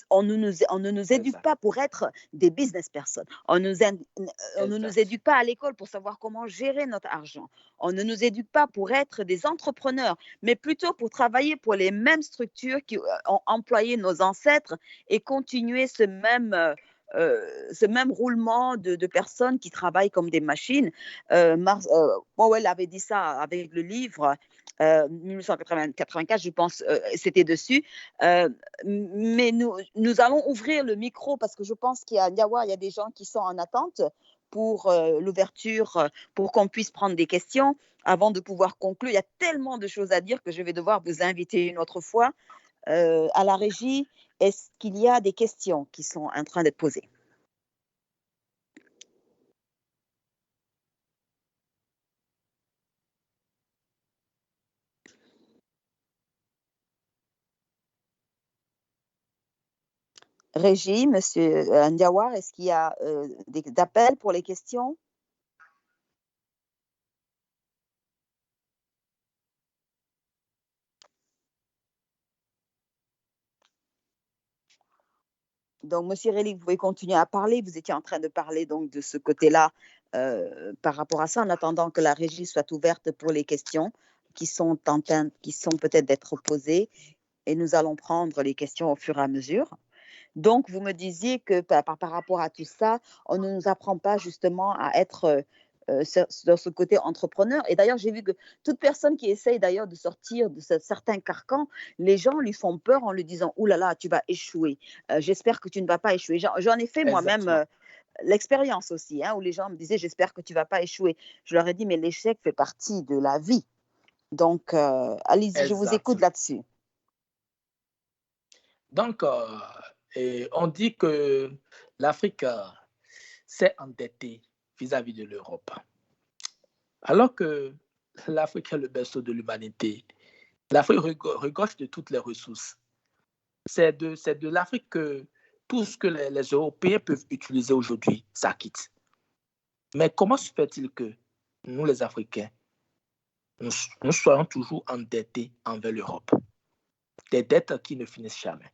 On ne nous éduque pas pour être des business personnes. On ne nous éduque pas à l'école pour savoir comment gérer notre argent. On ne nous éduque pas pour être des entrepreneurs, mais plutôt pour travailler pour les mêmes structures qui ont employé nos ancêtres et continuer ce même roulement de personnes qui travaillent comme des machines. Orwell avait dit ça avec le livre 1984, je pense, c'était dessus. Mais nous allons ouvrir le micro parce que je pense qu'à Ndiawa, il y a des gens qui sont en attente pour l'ouverture, pour qu'on puisse prendre des questions avant de pouvoir conclure. Il y a tellement de choses à dire que je vais devoir vous inviter une autre fois. À la régie, est-ce qu'il y a des questions qui sont en train d'être posées? Régie, Monsieur Ndiawar, est-ce qu'il y a des appels pour les questions? Donc, Monsieur Réli, vous pouvez continuer à parler. Vous étiez en train de parler donc de ce côté-là par rapport à ça, en attendant que la régie soit ouverte pour les questions qui sont peut-être d'être posées. et nous allons prendre les questions au fur et à mesure. Donc, vous me disiez que par rapport à tout ça, on ne nous apprend pas justement à être dans ce côté entrepreneur. Et d'ailleurs, j'ai vu que toute personne qui essaye d'ailleurs de sortir de certains carcans, les gens lui font peur en lui disant « Ouh là là, tu vas échouer. J'espère que tu ne vas pas échouer. » J'en ai fait moi-même l'expérience aussi, hein, où les gens me disaient « J'espère que tu ne vas pas échouer. » Je leur ai dit « Mais l'échec fait partie de la vie. » Donc, allez-y, je vous écoute là-dessus. Donc, on dit que l'Afrique s'est endettée vis-à-vis de l'Europe. Alors que l'Afrique est le berceau de l'humanité, l'Afrique regorge de toutes les ressources. C'est de l'Afrique que tout ce que les Européens peuvent utiliser aujourd'hui s'acquitte. Mais comment se fait-il que nous, les Africains, nous soyons toujours endettés envers l'Europe? Des dettes qui ne finissent jamais.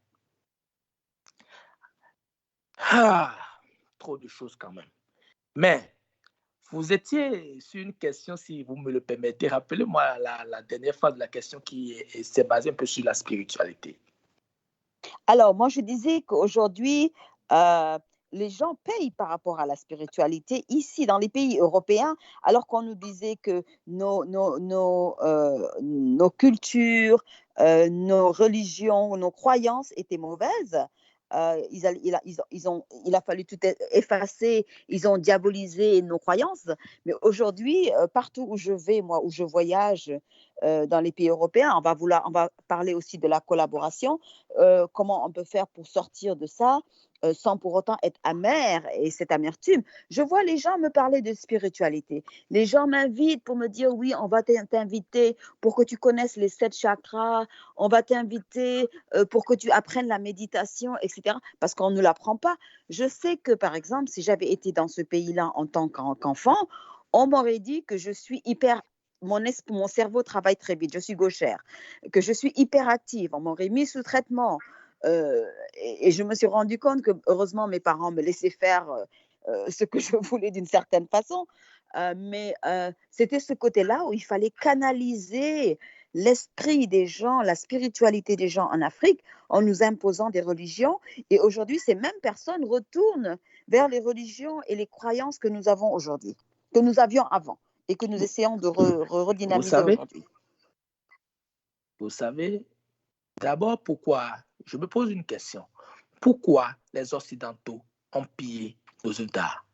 Trop de choses quand même. Mais vous étiez sur une question, si vous me le permettez, rappelez-moi la dernière phase de la question qui s'est basée un peu sur la spiritualité. Alors, moi, je disais qu'aujourd'hui, les gens payent par rapport à la spiritualité ici, dans les pays européens, alors qu'on nous disait que nos cultures, nos religions, nos croyances étaient mauvaises. Il a fallu tout effacer, ils ont diabolisé nos croyances. Mais aujourd'hui, partout où je vais, moi, où je voyage dans les pays européens, on va parler aussi de la collaboration, comment on peut faire pour sortir de ça sans pour autant être amer et cette amertume. Je vois les gens me parler de spiritualité. Les gens m'invitent pour me dire oui, on va t'inviter pour que tu connaisses les 7 chakras, on va t'inviter pour que tu apprennes la méditation, etc. Parce qu'on ne l'apprend pas. Je sais que, par exemple, si j'avais été dans ce pays-là en tant qu'enfant, on m'aurait dit que je suis hyper... Mon cerveau travaille très vite, je suis gauchère, que je suis hyperactive, on m'aurait mis sous traitement. Et je me suis rendu compte que, heureusement, mes parents me laissaient faire ce que je voulais d'une certaine façon. Mais c'était ce côté-là où il fallait canaliser l'esprit des gens, la spiritualité des gens en Afrique en nous imposant des religions. Et aujourd'hui, ces mêmes personnes retournent vers les religions et les croyances que nous avons aujourd'hui, que nous avions avant et que nous essayons de redynamiser aujourd'hui. Vous savez, d'abord, pourquoi, je me pose une question, pourquoi les Occidentaux ont pillé nos œuvres d'art?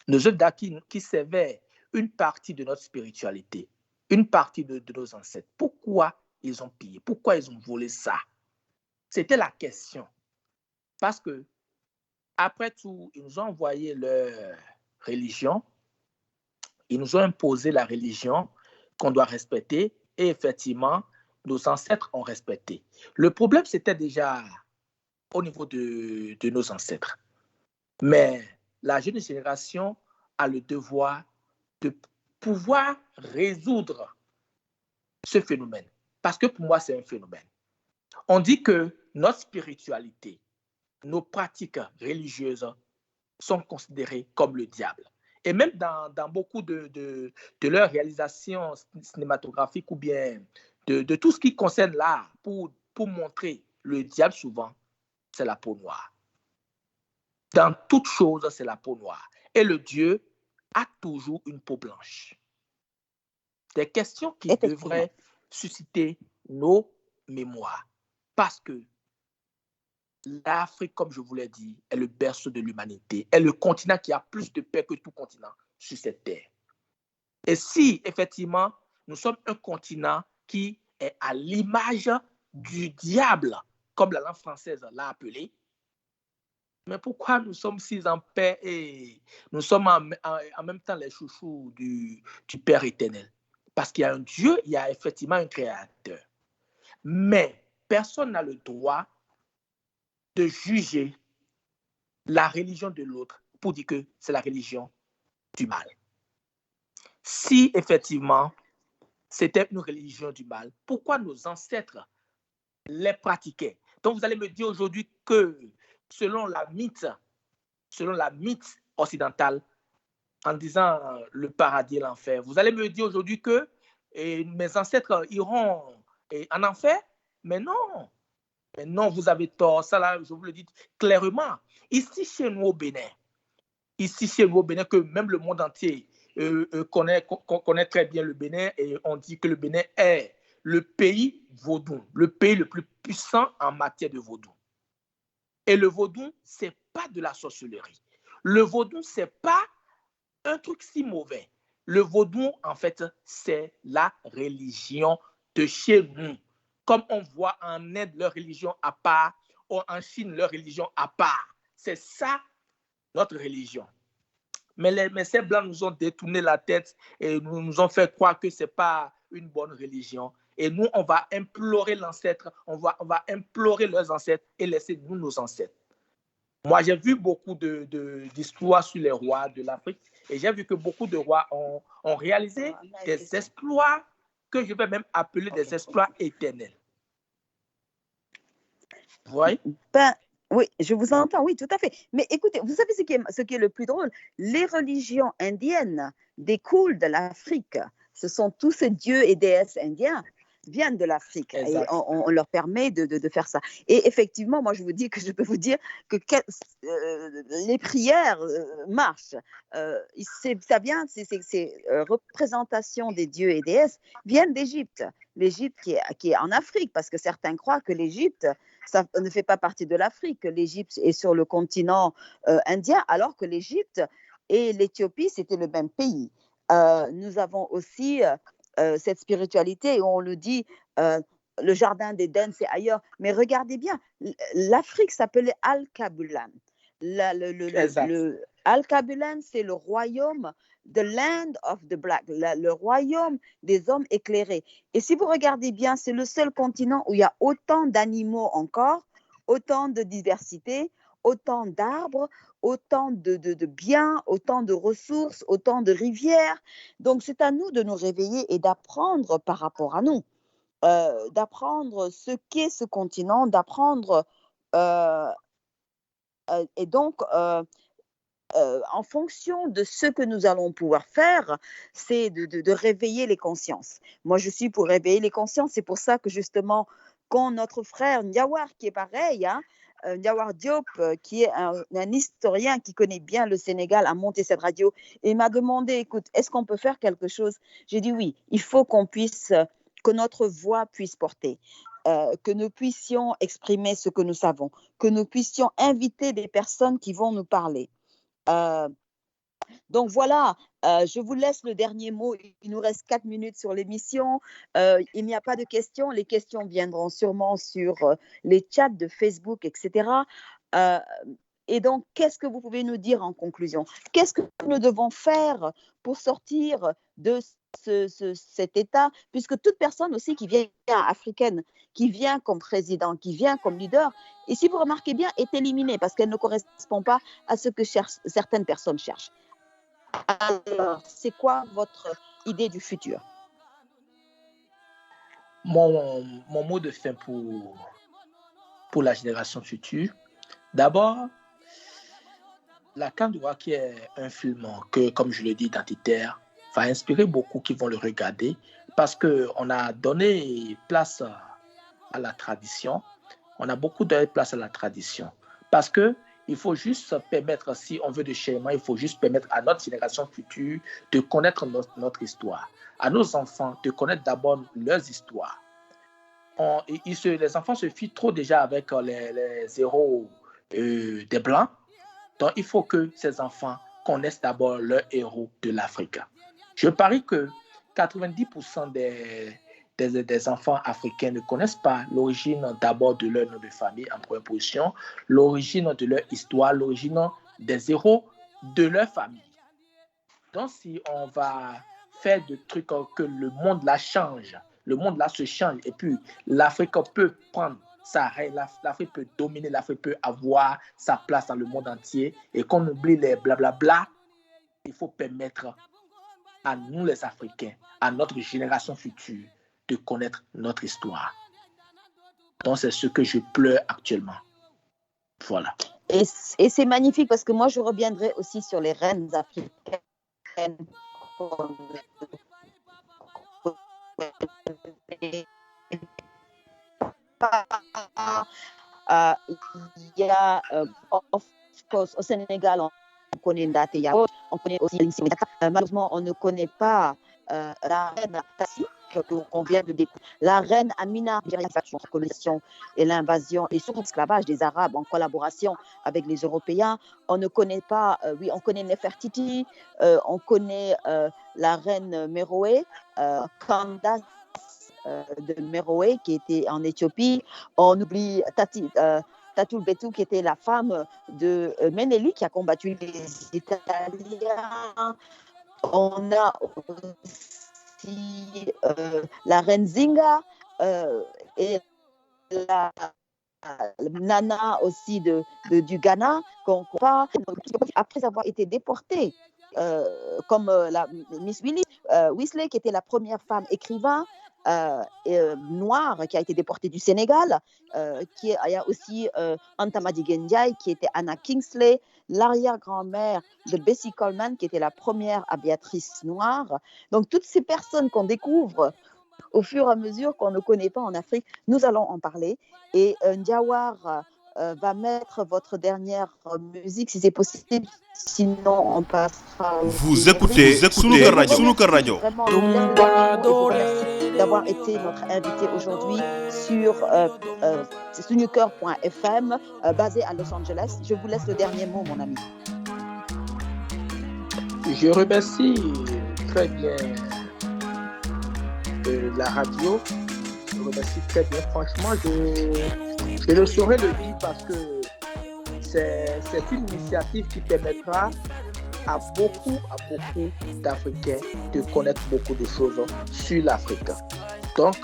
Nos œuvres d'art qui servaient une partie de notre spiritualité, une partie de nos ancêtres. Pourquoi ils ont pillé? Pourquoi ils ont volé ça? C'était la question. Parce que, après tout, ils nous ont envoyé leur religion, ils nous ont imposé la religion qu'on doit respecter et effectivement, nos ancêtres ont respecté. Le problème, c'était déjà au niveau de nos ancêtres. Mais la jeune génération a le devoir de pouvoir résoudre ce phénomène. Parce que pour moi, c'est un phénomène. On dit que notre spiritualité, nos pratiques religieuses sont considérées comme le diable. Et même dans beaucoup de leurs réalisations cinématographiques ou bien de tout ce qui concerne l'art pour montrer le diable, souvent, c'est la peau noire. Dans toute chose, c'est la peau noire. Et le Dieu a toujours une peau blanche. Des questions qui devraient susciter nos mémoires. Parce que l'Afrique, comme je vous l'ai dit, est le berceau de l'humanité, est le continent qui a plus de paix que tout continent sur cette terre. Et si, effectivement, nous sommes un continent qui est à l'image du diable, comme la langue française l'a appelé, mais pourquoi nous sommes si en paix et nous sommes en même temps les chouchous du Père éternel? Parce qu'il y a un Dieu, il y a effectivement un créateur. Mais personne n'a le droit de juger la religion de l'autre pour dire que c'est la religion du mal. Si effectivement c'était une religion du mal, pourquoi nos ancêtres les pratiquaient? Donc vous allez me dire aujourd'hui que selon la mythe occidentale, en disant le paradis et l'enfer, vous allez me dire aujourd'hui que mes ancêtres iront en enfer? Mais non, vous avez tort. Ça, là, je vous le dis clairement. Ici, chez nous au Bénin, que même le monde entier connaît très bien le Bénin, et on dit que le Bénin est le pays vaudou, le pays le plus puissant en matière de vaudou. Et le vaudou, ce n'est pas de la sorcellerie. Le vaudou, ce n'est pas un truc si mauvais. Le vaudou, en fait, c'est la religion de chez nous. Comme on voit en Inde leur religion à part, ou en Chine leur religion à part. C'est ça notre religion. Mais les messieurs blancs nous ont détourné la tête et nous ont fait croire que ce n'est pas une bonne religion. Et nous, on va implorer l'ancêtre, on va implorer leurs ancêtres et laisser nous nos ancêtres. Moi, j'ai vu beaucoup d'histoires sur les rois de l'Afrique et j'ai vu que beaucoup de rois ont réalisé des exploits que je vais même appeler des exploits éternels. Vous voyez? Oui, je vous entends, oui, tout à fait. Mais écoutez, vous savez ce qui est le plus drôle? Les religions indiennes découlent de l'Afrique. Ce sont tous ces dieux et déesses indiens viennent de l'Afrique. Et on leur permet de faire ça. Et effectivement, moi, je peux vous dire que les prières marchent. Ça vient, ces représentations des dieux et déesses viennent d'Égypte. L'Égypte qui est en Afrique, parce que certains croient que l'Égypte, ça ne fait pas partie de l'Afrique. L'Égypte est sur le continent indien, alors que l'Égypte et l'Éthiopie, c'était le même pays. Nous avons aussi cette spiritualité, on le dit, le jardin d'Éden, c'est ailleurs. Mais regardez bien, l'Afrique s'appelait Al-Kabulan. Al-Kabulan, c'est le royaume, the land of the black, le royaume des hommes éclairés. Et si vous regardez bien, c'est le seul continent où il y a autant d'animaux encore, autant de diversité, autant d'arbres, autant de biens, autant de ressources, autant de rivières. Donc, c'est à nous de nous réveiller et d'apprendre par rapport à nous, d'apprendre ce qu'est ce continent, d'apprendre et donc, en fonction de ce que nous allons pouvoir faire, c'est de réveiller les consciences. Moi, je suis pour réveiller les consciences. C'est pour ça que justement, quand notre frère Ndiawar, qui est pareil, Ndiawar Diop, qui est un historien qui connaît bien le Sénégal, a monté cette radio et m'a demandé, écoute, est-ce qu'on peut faire quelque chose? J'ai dit oui, il faut que notre voix puisse porter. Que nous puissions exprimer ce que nous savons, que nous puissions inviter des personnes qui vont nous parler. Donc voilà, je vous laisse le dernier mot. Il nous reste 4 minutes sur l'émission. Il n'y a pas de questions. Les questions viendront sûrement sur les chats de Facebook, etc. Et donc, qu'est-ce que vous pouvez nous dire en conclusion? Qu'est-ce que nous devons faire pour sortir de cet état, puisque toute personne aussi qui vient africaine, qui vient comme président, qui vient comme leader, et si vous remarquez bien, est éliminée parce qu'elle ne correspond pas à ce que certaines personnes cherchent. Alors, c'est quoi votre idée du futur? Mon mot de fin pour la génération future, d'abord, La Canne du Roi, qui est un film que, comme je le dis, identitaire, va inspirer beaucoup qui vont le regarder parce qu'on a donné place à la tradition. On a beaucoup donné place à la tradition parce qu'il faut juste permettre, si on veut de changement, il faut juste permettre à notre génération future de connaître notre histoire, à nos enfants de connaître d'abord leurs histoires. Les enfants se fient trop déjà avec les héros des Blancs. Donc, il faut que ces enfants connaissent d'abord leurs héros de l'Afrique. Je parie que 90% des enfants africains ne connaissent pas l'origine d'abord de leur nom de famille en première position, l'origine de leur histoire, l'origine des héros de leur famille. Donc, si on va faire des trucs que le monde là change, le monde là se change et puis l'Afrique peut prendre l'Afrique peut dominer, l'Afrique peut avoir sa place dans le monde entier et qu'on oublie les blablabla, il faut permettre à nous les Africains, à notre génération future, de connaître notre histoire. Donc c'est ce que je pleure actuellement. Voilà. Et c'est magnifique parce que moi je reviendrai aussi sur les reines africaines. Il y a, of course, au Sénégal, on connaît Ndate Yao, on connaît aussi Lindsay Wodaka. Malheureusement, on ne connaît pas la reine Tassi, qu'on vient de découvrir. La reine Amina, la colonisation et l'invasion et surtout l'esclavage des Arabes en collaboration avec les Européens. On ne connaît pas, oui, on connaît Nefertiti, on connaît la reine Meroé, Candace de Meroé qui était en Éthiopie. On oublie Tatul Betou qui était la femme de Meneli qui a combattu les Italiens. On a aussi la reine Zinga et la Nana aussi du Ghana qu'on croit après avoir été déportée comme la Miss Weasley qui était la première femme écrivain noire qui a été déportée du Sénégal. Il y a aussi Anta Madické Ndiaye qui était Anna Kingsley, l'arrière-grand-mère de Bessie Coleman qui était la première aviatrice noire. Donc toutes ces personnes qu'on découvre au fur et à mesure qu'on ne connaît pas en Afrique, nous allons en parler. Et Ndiawar va mettre votre dernière musique si c'est possible. Sinon, on passera. Vous écoutez Sunuker Radio. D'avoir été notre invité aujourd'hui sur Sunuker.fm, basé à Los Angeles. Je vous laisse le dernier mot, mon ami. Je remercie très bien la radio. Je remercie très bien. Franchement, je ne saurais le dire parce que c'est une initiative qui permettra à beaucoup d'Africains de connaître beaucoup de choses sur l'Afrique. Donc,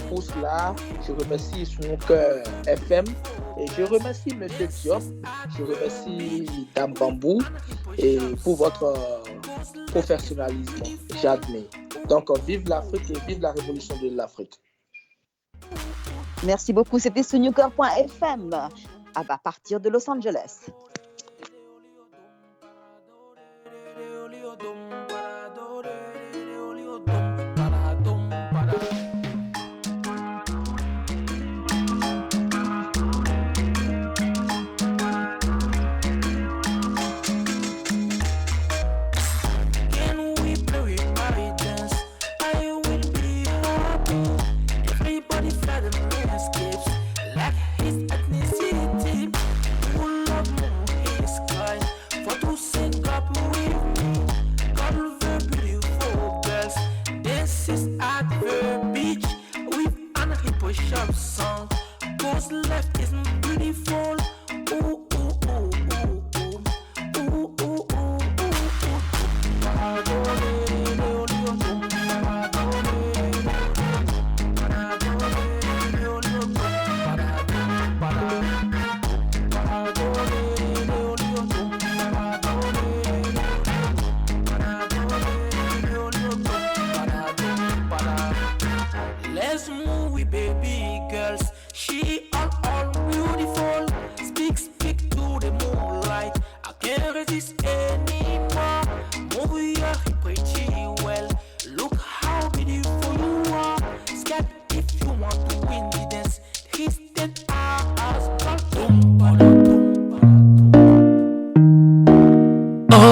pour cela, je remercie Sunuker FM et je remercie M. Diop, je remercie Dame Bambou et pour votre professionnalisme. J'admire. Donc, vive l'Afrique et vive la révolution de l'Afrique. Merci beaucoup. C'était Sunuker.fm à partir de Los Angeles.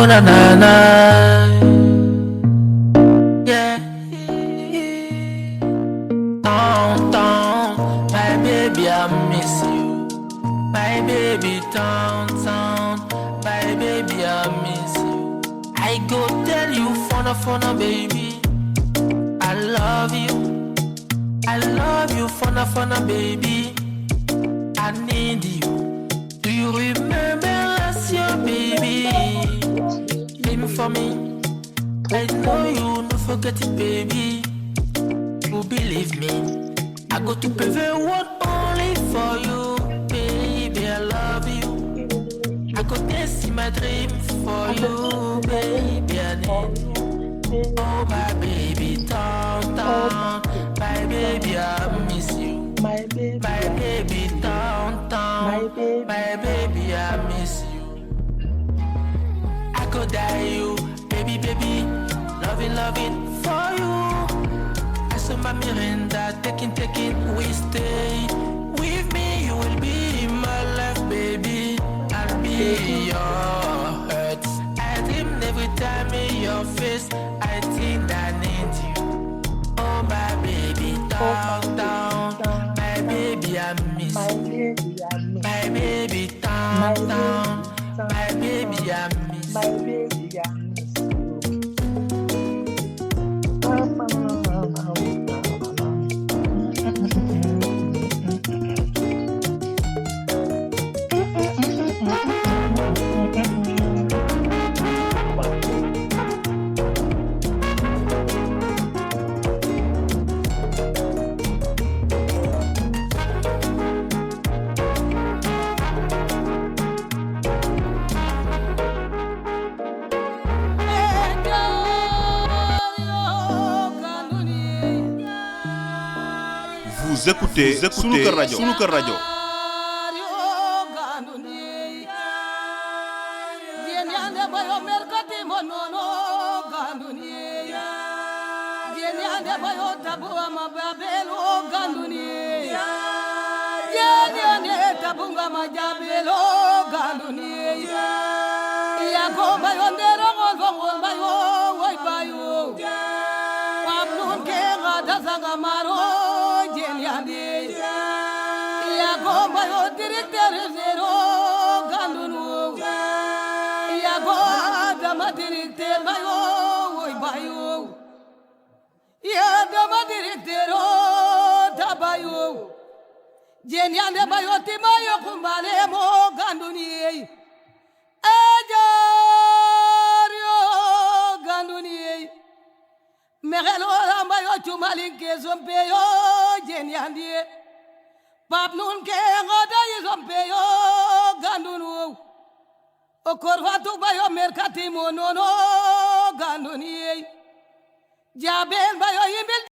Na na na, yeah. Down, my baby, I miss you. My baby, down, my baby, I miss you. I go tell you, fonna, baby. I love you, fonna, baby. I need you. Do you remember last year, baby? For me, I know you don't forget it, baby. You believe me, I go to pave the world only for you, baby. I love you. I go dance in my dream for you, baby. I need you. Oh my baby, down, my baby, I miss you. My baby, down, my baby, I miss you. I could die you, baby, loving for you. I saw my Miranda, taking, we stay. miss. My baby, I miss. My baby down, down. My baby, I miss. My baby, I miss you. Vous écoutez Sunuker Radio. Jeniande bayoti mayo kumbale mo ganduni ejario ganduni megelo rambayo chumalin ke zompeyo jeniande pap nun ke ngoda zompeyo gandunu okorvatu bayo merkati monono ganduni jabel bayo imbil